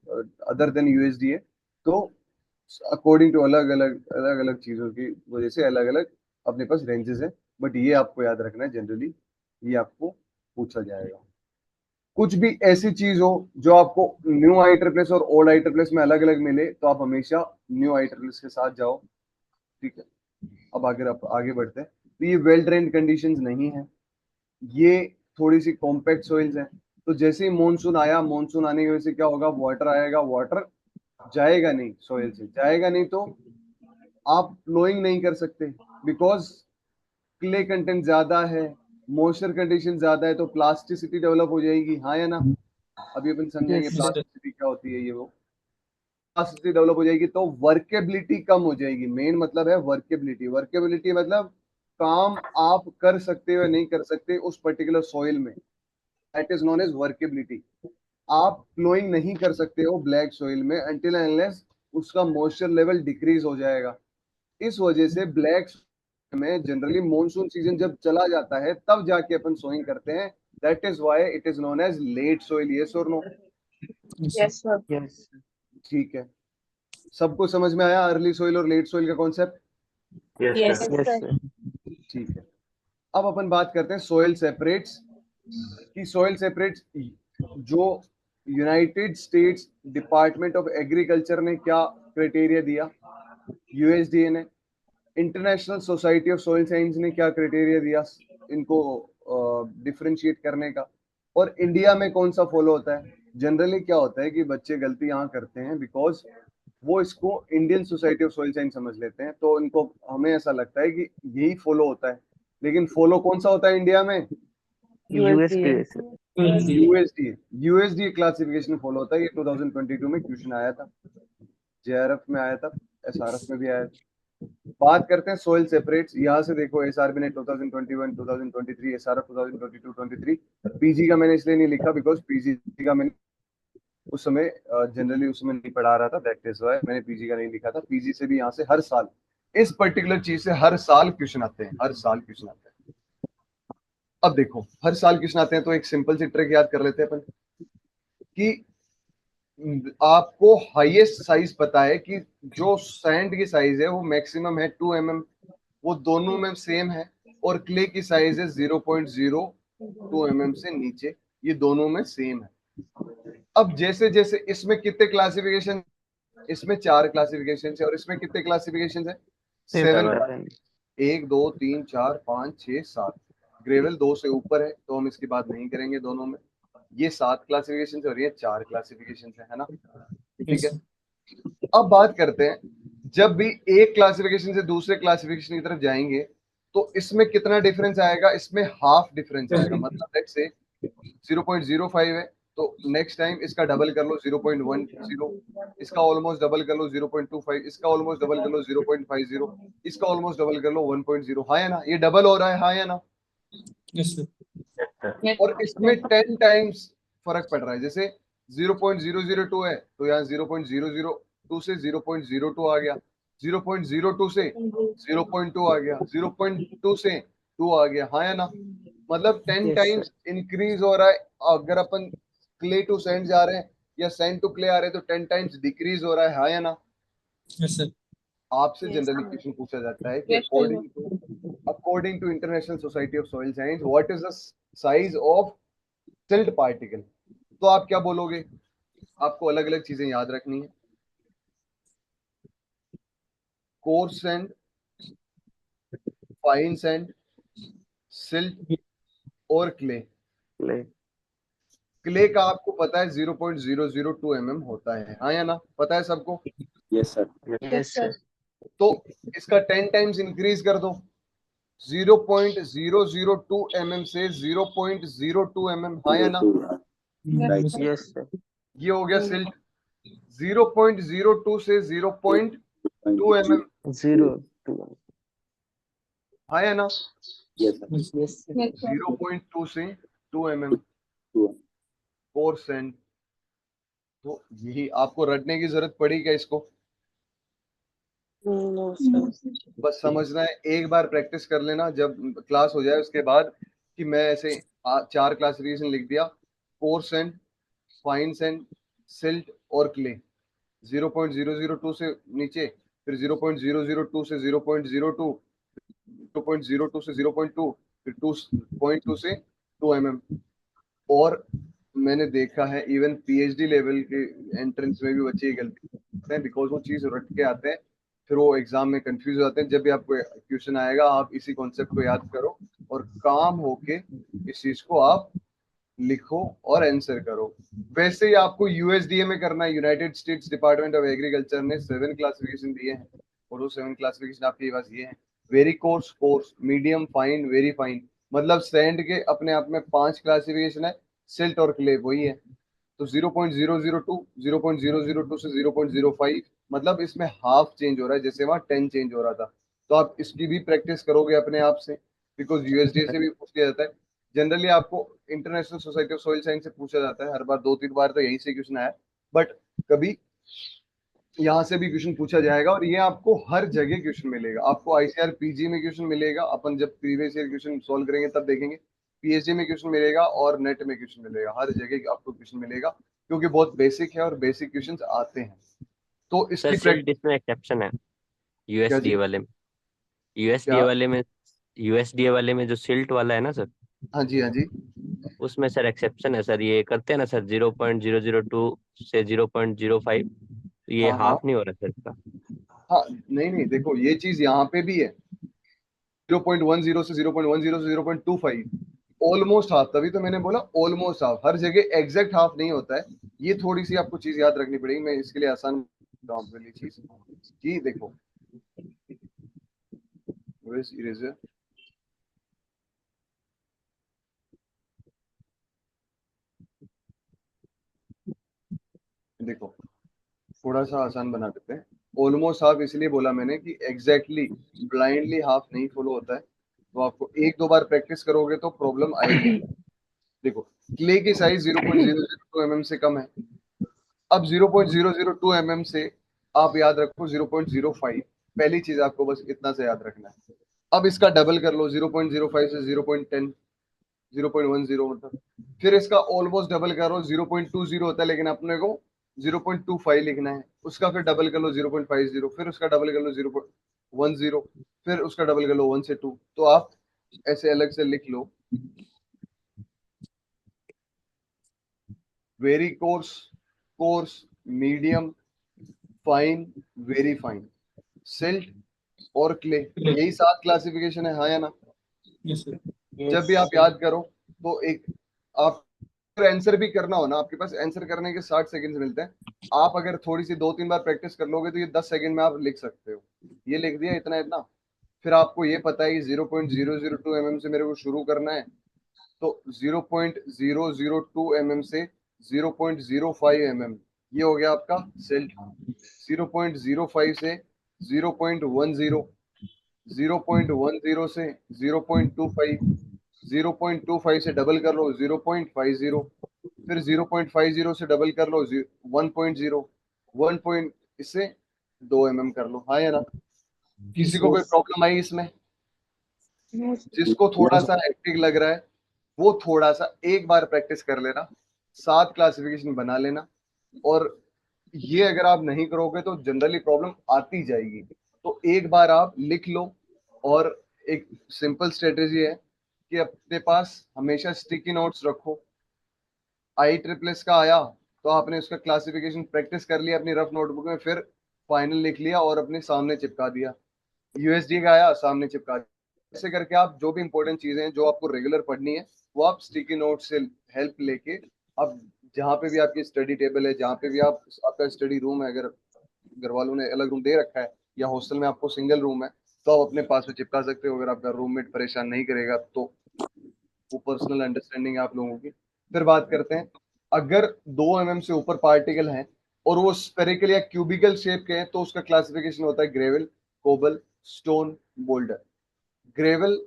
Speaker 1: अदर देन USDA। तो अकॉर्डिंग टू अलग अलग चीजों की वजह से अलग अलग अपने पास रेंजेस है। बट ये आपको याद रखना है, जनरली ये आपको पूछा जाएगा। कुछ भी ऐसी चीज हो जो आपको न्यू IEEE और ओल्ड IEEE में अलग अलग मिले, तो आप हमेशा न्यू IEEE के साथ जाओ, ठीक है? अब आप आगे बढ़ते हैं, तो ये वेल ड्रेन्ड कंडीशंस नहीं है, ये थोड़ी सी कॉम्पैक्ट सॉइल्स हैं। तो जैसे ही मॉनसून आया, मॉनसून आने की वजह से क्या होगा? वाटर आएगा, वाटर जाएगा नहीं, सॉइल से जाएगा नहीं, तो आप फ्लोइंग नहीं कर सकते, बिकॉज क्ले कंटेंट ज्यादा है, मॉइस्चर कंडीशन ज्यादा है, तो प्लास्टिसिटी डेवलप हो जाएगी, हाँ या ना? अभी अपन समझेंगे
Speaker 2: Yes,
Speaker 1: प्लास्टिसिटी क्या होती है, ये वो प्लास्टिसिटी डेवलप हो जाएगी तो वर्केबिलिटी कम हो जाएगी। मेन मतलब है वर्केबिलिटी। वर्केबिलिटी मतलब काम आप कर सकते हो या नहीं कर सकते उस पर्टिकुलर सॉइल में, that is known as workability. आप प्लोइंग नहीं कर सकते हो ब्लैक सॉइल में अनटिल अनलेस उसका मॉइस्चर लेवल डिक्रीज हो जाएगा। इस वजह से ब्लैक में जनरली मॉनसून सीजन जब चला जाता है तब जाके अपन सोइंग करते हैं। That is why it is known as late soil. Yes और नो?
Speaker 3: Yes, sir.
Speaker 2: Yes.
Speaker 1: ठीक है, सबको समझ में आया अर्ली सॉइल और लेट सॉइल का concept?
Speaker 7: Yes
Speaker 3: Yes,
Speaker 7: sir.
Speaker 2: Yes,
Speaker 3: sir.
Speaker 2: sir.
Speaker 1: ठीक है, अब अपन बात करते हैं सॉइल सेपरेट्स की। सॉइल सेपरेट्स जो United states department of agriculture ने क्या क्राइटेरिया दिया, यूएसडीए ने, international society of soil science ने क्या क्राइटेरिया दिया इनको डिफरेंशिएट करने का, और इंडिया में कौन सा फॉलो होता है। जनरली क्या होता है कि बच्चे गलती यहाँ करते हैं बिकॉज वो इसको Indian society of soil science समझ लेते हैं, तो इनको हमें ऐसा लगता है कि यही फॉलो होता है, लेकिन फॉलो कौन सा होता है इंडिया में?
Speaker 2: USDA, sir.
Speaker 1: USDA classification follow होता है। ये 2022 में क्वेश्चन आया था, जेआरएफ में आया था, एसआरएफ में भी आया था। बात करते हैं सोइल सेपरेट्स। यहाँ से देखो एसआरबी ने 2021, 2023, एसआरएफ 2022, 23। पीजी का मैंने इसलिए नहीं लिखा बिकॉज पीजी का मैंने उस समय जनरली उस समय नहीं पढ़ा रहा था, दैट इज व्हाई मैंने पीजी का नहीं लिखा था। पीजी से भी यहाँ से हर साल इस पर्टिकुलर चीज से हर साल क्वेश्चन आते हैं, हर साल क्वेश्चन आते हैं। अब देखो हर साल क्वेश्चन आते हैं तो एक सिंपल सी ट्रिक याद कर लेते हैं अपन कि आपको हाईएस्ट साइज पता है कि जो सैंड की साइज है वो मैक्सिमम है 2 mm, वो दोनों में सेम है, और क्ले की साइज है 0.02 mm से नीचे, ये दोनों में सेम है। अब जैसे जैसे इसमें कितने क्लासिफिकेशन, इसमें 4 क्लासिफिकेशन है और इसमें कितने क्लासिफिकेशन है? 7। 1 2 3 4 5 6 7। ग्रेवल 2 से ऊपर है तो हम इसकी बात नहीं करेंगे दोनों में। ये 7 क्लासिफिकेशन और ये 4 क्लासिफिकेशन है ना, ठीक है। अब बात करते हैं जब भी एक क्लासिफिकेशन से दूसरे क्लासिफिकेशन की तरफ जाएंगे तो इसमें कितना डिफरेंस आएगा? इसमें हाफ डिफरेंस आएगा। मतलब लेट्स से 0.05 है तो नेक्स्ट टाइम इसका डबल कर लो 0.10, इसका ऑलमोस्ट डबल कर लो 0.25, इसका ऑलमोस्ट डबल कर लो 0.50, इसका ऑलमोस्ट डबल कर लो 1.0। हाँ है ना, ये डबल हो रहा है, हाँ है ना।
Speaker 4: Yes sir.
Speaker 1: और इसमें 10 टाइम्स फर्क पड़ रहा है। जैसे 0.002 है तो यहाँ 0.002 से 0.02 आ गया, 0.02 से 0.2 आ गया, 0.2 से 2 आ गया, हाँ या ना। मतलब 10
Speaker 2: Yes,
Speaker 1: टाइम्स इंक्रीज हो रहा है। अगर अपन क्ले टू सैंड जा रहे हैं या सैंड टू क्ले आ रहे हैं तो 10 टाइम्स डिक्रीज हो रहा है, हाँ या ना।
Speaker 4: Yes sir.
Speaker 1: आपसे
Speaker 3: Yes,
Speaker 1: जनरली
Speaker 3: sir.
Speaker 1: क्वेश्चन पूछा जाता है कि
Speaker 3: Yes, sir.
Speaker 1: According to international society of soil science what is the size of silt particle, तो आप क्या बोलोगे? आपको अलग अलग चीजें याद रखनी है। Coarse sand, fine sand, silt और क्ले। क्ले का आपको पता है 0.002 mm होता है, हाँ या ना, पता है सबको?
Speaker 9: Yes sir.
Speaker 2: Yes, sir.
Speaker 1: तो इसका 10 टाइम्स इंक्रीज कर दो 0.002 mm से 0.02 mm, हाँ या ना।
Speaker 3: Yes, sir.
Speaker 2: Yes, sir.
Speaker 1: ये हो गया सिल्ट। 0.02 से 0.2 mm,
Speaker 2: 0 2
Speaker 1: हाँ या ना।
Speaker 9: Yes sir.
Speaker 2: Yes, sir.
Speaker 3: Yes, sir.
Speaker 1: 0.2 से 2 mm %। तो यही आपको रटने की जरूरत पड़ी क्या इसको?
Speaker 2: No, sir.
Speaker 1: बस समझना है, एक बार प्रैक्टिस कर लेना जब क्लास हो जाए उसके बाद कि मैं ऐसे 4 क्लासिफिकेशन लिख दिया, coarse sand, fine sand, silt और क्ले। 0.002 से नीचे, फिर 0.002 से 0.02, 2.02 से 0.2, फिर 2.2 से 2 mm। और मैंने देखा है इवन पीएचडी लेवल के एंट्रेंस में भी बच्चे ये गलती करते हैं बिकॉज वो चीज रट के आते हैं, फिर वो एग्जाम में कंफ्यूज हो जाते हैं। जब भी आपको क्वेश्चन आएगा आप इसी कॉन्सेप्ट को याद करो और काम होके इस चीज को आप लिखो और आंसर करो। वैसे ही आपको यूएसडीए में करना है, United states department of agriculture ने 7 क्लासिफिकेशन दिए हैं और वो 7 क्लासिफिकेशन आपके पास ये हैं। Very coarse, coarse, medium, fine, very fine. मतलब सैंड के अपने आप में 5 क्लासिफिकेशन है, सिल्ट और क्ले वही है। तो 0.002, 0.002 से 0.05, मतलब इसमें हाफ चेंज हो रहा है, जैसे वहां 10 चेंज हो रहा था। तो आप इसकी भी प्रैक्टिस करोगे अपने आप से बिकॉज यूएसडीए से भी पूछ लिया जाता है जनरली आपको international society of soil science से पूछा जाता है हर बार, 2-3 बार तो यहीं से क्वेश्चन आया, बट कभी यहाँ से भी क्वेश्चन पूछा जाएगा और ये आपको हर जगह क्वेश्चन मिलेगा। आपको आईसीआर पीजी में क्वेश्चन मिलेगा, अपन जब प्रीवियस ईयर क्वेश्चन सॉल्व करेंगे तब देखेंगे, पीएचडी में क्वेश्चन मिलेगा और नेट में क्वेश्चन मिलेगा, हर जगह आपको क्वेश्चन मिलेगा क्योंकि बहुत बेसिक है और बेसिक क्वेश्चन आते हैं। तो
Speaker 5: सर
Speaker 1: इसकी
Speaker 5: सिल्ट इसमें एक्सेप्शन है, यूएसडीए वाले में, यूएसडीए
Speaker 1: क्या?
Speaker 5: वाले में, यूएसडीए वाले में जो सिल्ट वाला है ना सर,
Speaker 1: हाँ जी, हाँ जी।
Speaker 5: उसमें सर एक्सेप्शन है सर, ये करते हैं ना सर 0.002 से 0.05, ये
Speaker 1: हाँ हाँ
Speaker 5: हाफ नहीं हो रहा सर इसका।
Speaker 1: हाँ, नहीं नहीं, देखो ये चीज यहाँ पे भी है, 0.10 से 0.10 से 0.25, ऑलमोस्ट हाफ, तभी तो मैंने बोला ऑलमोस्ट हाफ, हर जगह एग्जैक्ट हाफ नहीं होता है। ये थोड़ी सी आपको चीज याद रखनी पड़ेगी, मैं इसके लिए आसान बताऊं आपके लिए चीज कि देखो, इरेजर, देखो थोड़ा सा आसान बना देते हैं। ऑलमोस्ट हाफ इसलिए बोला मैंने कि एग्जैक्टली ब्लाइंडली हाफ नहीं फॉलो होता है, तो आपको 1-2 बार प्रैक्टिस करोगे तो प्रॉब्लम आएगी। देखो क्ले की साइज 0.002 mm से कम है, अब 0.002 mm से आप याद रखो 0.05, पहली चीज आपको बस इतना से याद रखना है। अब इसका डबल कर लो 0.05 से 0.10, 0.10 मतलब, फिर इसका ऑलमोस्ट डबल करो 0.20 होता है, लेकिन अपने को 0.25 लिखना है, उसका फिर डबल कर लो 0.50, फिर उसका डबल कर लो 0.10, फिर उसका डबल कर लो 1 से 2, तो आप ऐसे अलग से लिख लो, very coarse, coarse, medium, fine, very fine, silt और क्ले, यही 7 क्लासिफिकेशन है, हाँ या ना?
Speaker 4: Yes sir.
Speaker 1: जब भी आप याद करो तो एक, आप आंसर भी करना हो ना, आपके पास आंसर करने के 60 सेकंड मिलते हैं, आप अगर थोड़ी सी 2-3 बार प्रैक्टिस कर लोगे तो ये 10 सेकंड में आप लिख सकते हो। ये लिख दिया इतना इतना, फिर आपको ये पता है कि 0.002 mm से मेरे को शुरू करना है, तो 0.002 mm से 0.05 mm, ये हो गया आपका सिल्ट। 0.05 से 0.10, 0.10 से 0.25, 0.25 से डबल कर लो 0.50, फिर 0.50 से डबल कर लो 1.0, 1 पॉइंट इससे 2 mm कर लो, हाँ या ना? किसी को कोई प्रॉब्लम आई इसमें? जिसको थोड़ा सा हेक्टिक लग रहा है वो थोड़ा सा एक बार प्रैक्टिस कर लेना, 7 क्लासिफिकेशन बना लेना, और ये अगर आप नहीं करोगे तो जनरली प्रॉब्लम आती जाएगी। तो एक बार आप लिख लो, और एक सिंपल स्ट्रेटेजी है कि अपने पास हमेशा स्टिकी नोट्स रखो। IEEE का आया तो आपने उसका क्लासिफिकेशन प्रैक्टिस कर लिया अपनी रफ नोटबुक में, फिर फाइनल लिख लिया और अपने सामने चिपका दिया। USD का आया, सामने चिपका दिया। ऐसे करके आप जो भी इंपॉर्टेंट चीजें हैं जो आपको रेगुलर पढ़नी है वो आप स्टिकी नोट से हेल्प लेके, आप जहाँ पे भी आपकी स्टडी टेबल है, जहाँ पे भी आप, आपका स्टडी रूम है, अगर घर वालों ने अलग रूम दे रखा है या हॉस्टल में आपको सिंगल रूम है, तो आप अपने पास में चिपका सकते हो, अगर आपका रूममेट परेशान नहीं करेगा तो। वो पर्सनल अंडरस्टैंडिंग है आप लोगों की। फिर बात करते हैं, अगर 2 mm से ऊपर पार्टिकल हैं और वो स्फेरिकल या क्यूबिकल शेप के हैं तो उसका क्लासिफिकेशन होता है gravel, cobble, stone, boulder. Gravel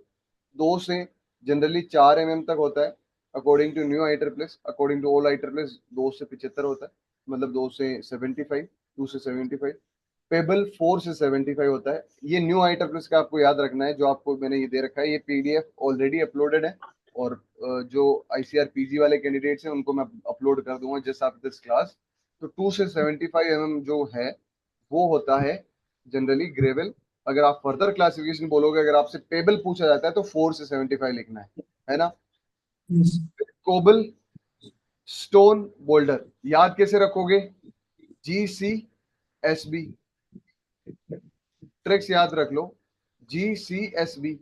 Speaker 1: 2 से जनरली 4 mm तक होता है according to new IEEE, according to old IEEE 2 से 75 होता है, मतलब 2 से 75, 2 से 75। पेबल 4 से 75 होता है। ये न्यू IEEE का आपको याद रखना है, जो आपको मैंने ये दे रखा है, ये PDF ऑलरेडी अपलोडेड है, और जो ICR PG वाले कैंडिडेट्स हैं उनको मैं अपलोड कर दूंगा जस्ट आफ्टर दिस क्लास। तो 2 से 75 mm जो है वो होता है जनरली ग्रेवल। अगर आप फर्दर क्लासिफिकेशन बोलोगे, अगर आपसे पेबल पूछा जाता है तो 4 से 75 लिखना है ना? कोबल, स्टोन, बोल्डर याद कैसे रखोगे? GCSB, ट्रिक्स याद रख लो, GCSB,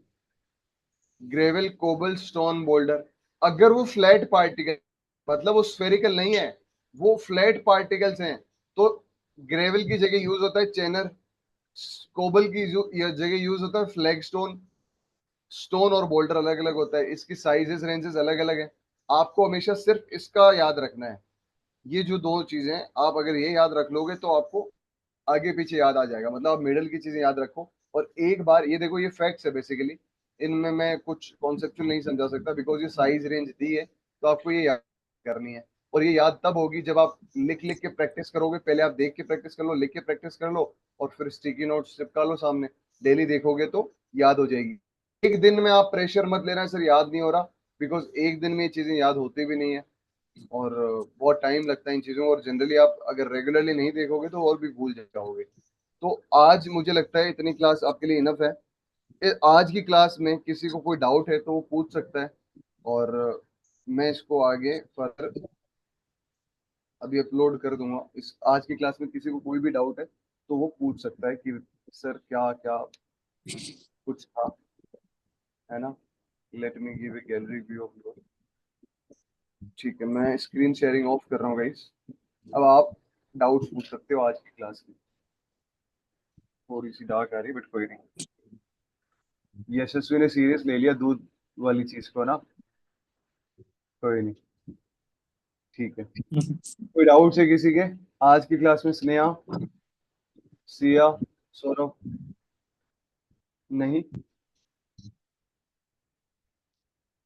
Speaker 1: gravel, cobble, stone, boulder. अगर वो फ्लैट पार्टिकल, मतलब वो स्फेरिकल नहीं है, वो फ्लैट पार्टिकल्स हैं, तो ग्रेवल की जगह यूज होता है चेनर, कोबल की जगह यूज होता है फ्लैगस्टोन, स्टोन और बोल्डर अलग अलग होता है, इसकी साइजेस रेंजेस अलग अलग है। आपको हमेशा सिर्फ इसका याद रखना है, ये जो 2 चीजें हैं, आप अगर ये याद रख लोगे तो आपको आगे पीछे याद आ जाएगा, मतलब आप मिडल की चीजें याद रखो। और एक बार ये देखो, ये फैक्ट्स है बेसिकली, इनमें मैं कुछ कॉन्सेप्चुअल नहीं समझा सकता, बिकॉज ये साइज रेंज दी है तो आपको ये याद करनी है। और ये याद तब होगी जब आप लिख लिख के प्रैक्टिस करोगे। पहले आप देख के प्रैक्टिस कर लो, लिख के प्रैक्टिस कर लो, और फिर स्टिकी नोट्स चिपका लो सामने। डेली देखोगे तो याद हो जाएगी। एक दिन में आप प्रेशर मत लेना सर याद नहीं हो रहा, बिकॉज एक दिन में ये चीजें याद होती भी नहीं है और बहुत टाइम लगता है इन चीजों को। और जनरली आप अगर रेगुलरली नहीं देखोगे तो और भी भूल जाओगे। तो आज मुझे लगता है इतनी क्लास आपके लिए इनफ है। आज की क्लास में किसी को कोई डाउट है तो वो पूछ सकता है, और मैं इसको आगे फर्दर अभी अपलोड कर दूंगा। इस आज की क्लास में किसी को कोई भी डाउट है तो वो पूछ सकता है कि सर क्या क्या कुछ था, है ना। Let me give a gallery view of your. ठीक है, मैं स्क्रीन शेयरिंग ऑफ कर रहा हूँ गाइस। अब आप डाउट्स पूछ सकते हो आज की क्लास में। थोड़ी सी डार्क आ रही बट कोई नहीं। यशस्वी ने सीरियस ले लिया दूध वाली चीज को ना, कोई नहीं, ठीक है। कोई डाउट्स है किसी के आज की क्लास में? स्नेहा, सिया, सौरभ? नहीं।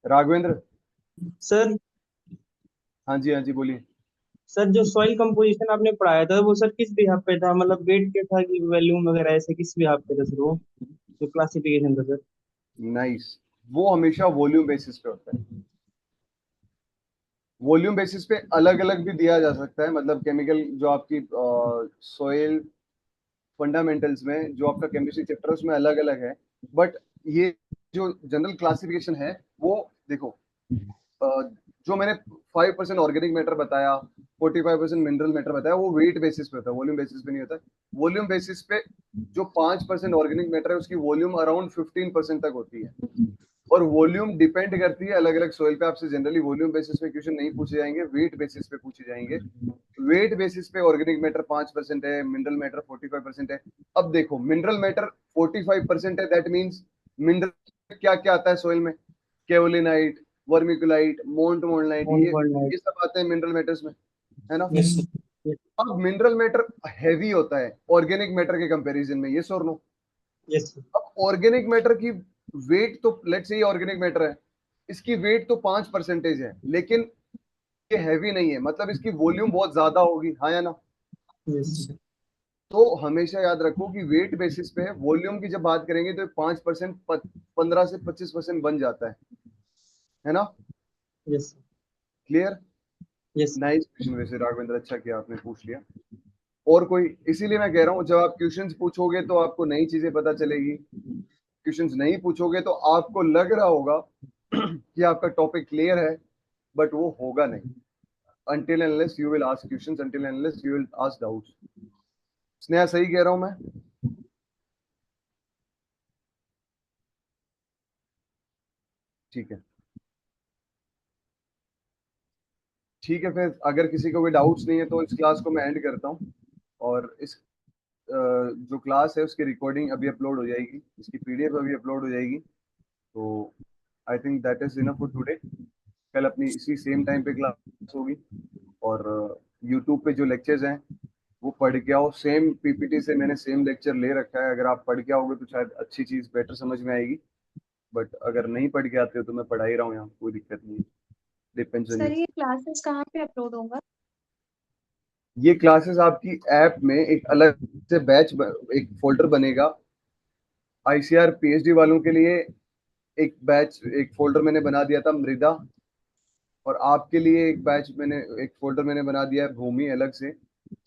Speaker 1: राघवेंद्र?
Speaker 4: सर
Speaker 1: हाँ जी बोलिए।
Speaker 4: सर जो सॉइल कंपोजिशन आपने पढ़ाया था वो सर किस बिहाफ पे था, मतलब वेट पे था कि वॉल्यूम वगैरह ऐसे किस बिहाफ पे था सर वो जो क्लासिफिकेशन था सर?
Speaker 1: नाइस। वो हमेशा वॉल्यूम बेसिस पे होता है। वॉल्यूम बेसिस पे अलग अलग भी दिया जा सकता है, मतलब केमिकल जो आपकी सॉइल फंडामेंटल्स में जो आपका केमिस्ट्री चैप्टर है उसमें अलग अलग है। बट ये जो जनरल क्लासिफिकेशन है वो देखो, जो मैंने 5% ऑर्गेनिक मैटर बताया, 45% मिनरल मैटर बताया, वो वेट बेसिस पे होता है, वॉल्यूम बेसिस पे नहीं होता है। वॉल्यूम बेसिस पे जो 5% ऑर्गेनिक मैटर है उसकी वॉल्यूम अराउंड 15% तक होती है। और वॉल्यूम डिपेंड करती है अलग अलग सॉइल पे। आपसे जनरली वॉल्यूम बेसिस पे क्वेश्चन नहीं पूछे जाएंगे, वेट बेसिस पे पूछे जाएंगे। वेट बेसिस पे ऑर्गेनिक मैटर 5% है, मिनरल मैटर 45% है। अब देखो, मिनरल मैटर 45% है, दैट मीन्स मिनरल क्या क्या आता है सॉइल में? केओलिनाइट, वर्मिकुलाइट, मोन्टमोनलाइट, ये सब आते हैं मिनरल मैटर्स में, है ना।
Speaker 4: Yes sir.
Speaker 1: अब मिनरल मैटर हैवी होता है ऑर्गेनिक मैटर के कंपैरिजन में, यस और नो?
Speaker 4: Yes sir.
Speaker 1: अब ऑर्गेनिक मैटर की वेट तो लेट्स से ऑर्गेनिक मैटर है, इसकी वेट तो 5% है, लेकिन ये हैवी नहीं है, मतलब इसकी वॉल्यूम बहुत ज्यादा होगी, हाँ या ना।
Speaker 4: Yes sir.
Speaker 1: तो हमेशा याद रखो कि वेट बेसिस पे वॉल्यूम की जब बात करेंगे तो 5% 15 से 25% बन जाता है ना।
Speaker 4: Yes sir.
Speaker 1: Clear?
Speaker 4: Yes
Speaker 1: nice question वैसे राघवेंद्र, अच्छा किया आपने पूछ लिया। और कोई, इसीलिए मैं कह रहा हूँ जब आप क्वेश्चंस पूछोगे तो आपको नई चीजें पता चलेगी। क्वेश्चंस नहीं पूछोगे तो आपको लग रहा होगा कि आपका टॉपिक क्लियर है, बट वो होगा नहीं until unless you will ask questions, until unless you will ask doubts. Sneha सही कह रहा हूं मैं? ठीक है, ठीक है। फिर अगर किसी को कोई डाउट्स नहीं है तो इस क्लास को मैं एंड करता हूँ। और इस जो क्लास है उसकी रिकॉर्डिंग अभी अपलोड हो जाएगी, इसकी पीडीएफ अभी अपलोड हो जाएगी। तो I think that is enough for today. कल अपनी इसी सेम टाइम पे क्लास होगी। और यूट्यूब पे जो लेक्चर्स हैं वो पढ़ के आओ। सेम पीपीटी से मैंने सेम लेक्चर ले रखा है, अगर आप पढ़ के आओगे तो शायद अच्छी चीज़ बेटर समझ में आएगी। बट अगर नहीं पढ़ के आते हो तो मैं पढ़ा ही रहा हूँ यहाँ, कोई दिक्कत नहीं है। Depends on
Speaker 8: sir
Speaker 1: you.
Speaker 8: ये क्लासेस कहाँ पे अपलोड होगा?
Speaker 1: ये क्लासेस आपकी ऐप में एक अलग से एक फोल्डर बनेगा। आईसीआर पीएचडी वालों के लिए एक बैच, एक फोल्डर मैंने बना दिया था मृदा, और आपके लिए एक फोल्डर मैंने बना दिया है भूमि अलग से।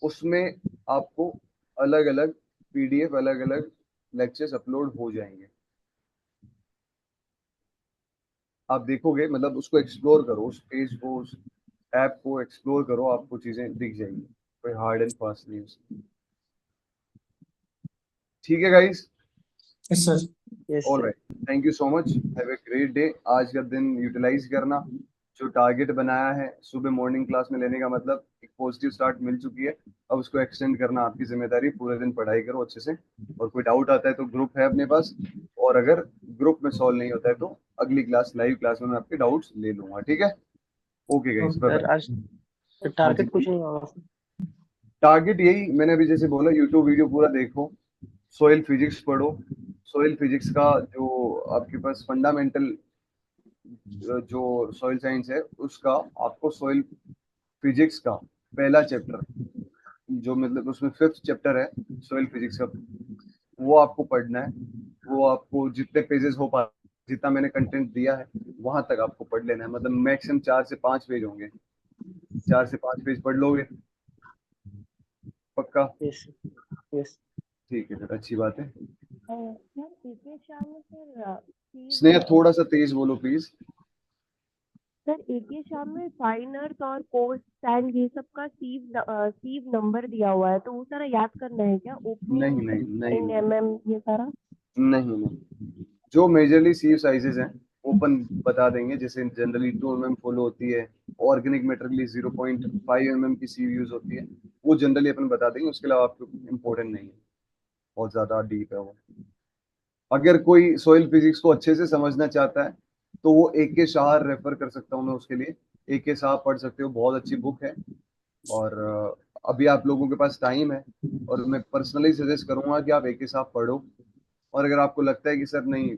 Speaker 1: उसमें आपको अलग अलग पीडीएफ, अलग अलग लेक्चर्स अपलोड हो जाएंगे। आप देखोगे, मतलब उसको एक्सप्लोर करो, उस पेज को, उस ऐप को एक्सप्लोर करो, आपको चीजें दिख जाएंगी। कोई हार्ड एंड फास्ट नहीं है। ठीक है guys?
Speaker 4: Yes sir.
Speaker 2: Yes,
Speaker 1: all
Speaker 2: sir.
Speaker 1: Right, thank you so much, have a great day. आज का दिन यूटिलाइज करना। जो टारगेट बनाया है सुबह मॉर्निंग क्लास में लेने का, मतलब एक पॉजिटिव स्टार्ट मिल चुकी है, अब उसको एक्सटेंड करना आपकी जिम्मेदारी। पूरे दिन पढ़ाई करो अच्छे से, और कोई डाउट आता है तो ग्रुप है अपने पास, और अगर ग्रुप में सॉल्व नहीं होता है तो अगली क्लास, लाइव क्लास में मैं आपके डाउट्स ले लूंगा। ठीक है? Okay guys, bye
Speaker 2: Sir,
Speaker 1: bye.
Speaker 2: आज
Speaker 1: हाँ जी,
Speaker 2: टारगेट कुछ नहीं होगा।
Speaker 1: टारगेट यही मैंने अभी जैसे बोला, यूट्यूब वीडियो पूरा देखो, सॉइल फिजिक्स पढ़ो, सॉइल फिजिक्स का जो आपके पास फंडामेंटल जो सॉइल साइंस है उसका आपको सॉइल फिजिक्स का पहला चैप्टर जो मतलब उसमें 5th चैप्टर है सॉइल फिजिक्स का, वो आपको पढ़ना है। वो आपको जितने पेजेस हो पा, जितना मैंने कंटेंट दिया है वहां तक आपको पढ़ लेना है। मतलब मैक्सिमम 4 से 5 पेज होंगे, 4 से 5 पेज पढ़ लोगे पक्का?
Speaker 2: Yes, yes.
Speaker 1: ठीक है सर, अच्छी बात है।
Speaker 10: सर एके शाह में सर
Speaker 1: स्नेहा थोड़ा सा तेज बोलो प्लीज।
Speaker 10: सर एके शाह में साइन अर्थ और कोस टैन ये सब का सीव नंबर दिया हुआ है, तो वो सारा याद करना है क्या?
Speaker 1: नहीं
Speaker 10: ओपनिंग
Speaker 1: नहीं नहीं
Speaker 10: इन एमएम ये सारा?
Speaker 1: नहीं, जो मेजरली सीव साइजेस हैं ओपन बता देंगे, जैसे जनरली 2 mm फॉलो होती है, ऑर्गेनिक मैटर के लिए 0.5 mm की सीव यूज होती है, वो जनरली अपन बता देंगे। उसके अलावा आपको इम्पोर्टेंट नहीं है, बहुत ज्यादा डीप है वो। अगर कोई सॉइल फिजिक्स को अच्छे से समझना चाहता है तो वो AK शाह रेफर कर सकता हूँ मैं उसके लिए। AK शाह पढ़ सकते हो, बहुत अच्छी बुक है। और अभी आप लोगों के पास टाइम है और मैं पर्सनली सजेस्ट करूंगा कि आप AK शाह पढ़ो। और अगर आपको लगता है कि सर नहीं,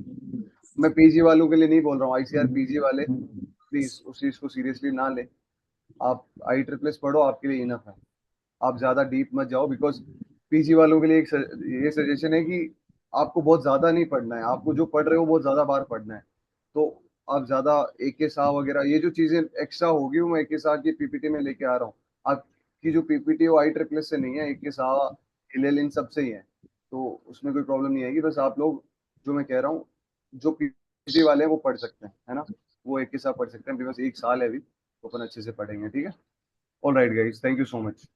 Speaker 1: मैं PG वालों के लिए नहीं बोल रहा हूँ, ICR PG वाले प्लीज उस चीज को सीरियसली ना ले, आप IEEE पढ़ो, आपके लिए इनफ है। आप ज्यादा डीप मत जाओ, बिकॉज PG वालों के लिए ये सजेशन है कि आपको बहुत ज्यादा नहीं पढ़ना है, आपको जो पढ़ रहे हो बहुत ज्यादा बार पढ़ना है। तो आप ज्यादा AK शाह वगैरह ये जो चीजें एक्स्ट्रा होगी वो मैं AK शाह की PPT में लेके आ रहा हूँ। आपकी जो PPT है वो IEEE से नहीं है, AK शाह हिलेल इन सब से ही है, तो उसमें कोई प्रॉब्लम नहीं आएगी। बस आप लोग जो मैं कह रहा हूँ, जो PPT वाले हैं वो पढ़ सकते हैं, है ना, वो AK शाह पढ़ सकते हैं। बस 1 साल है अभी, तो अपन अच्छे से पढ़ेंगे, ठीक है। All right guys, thank you so much.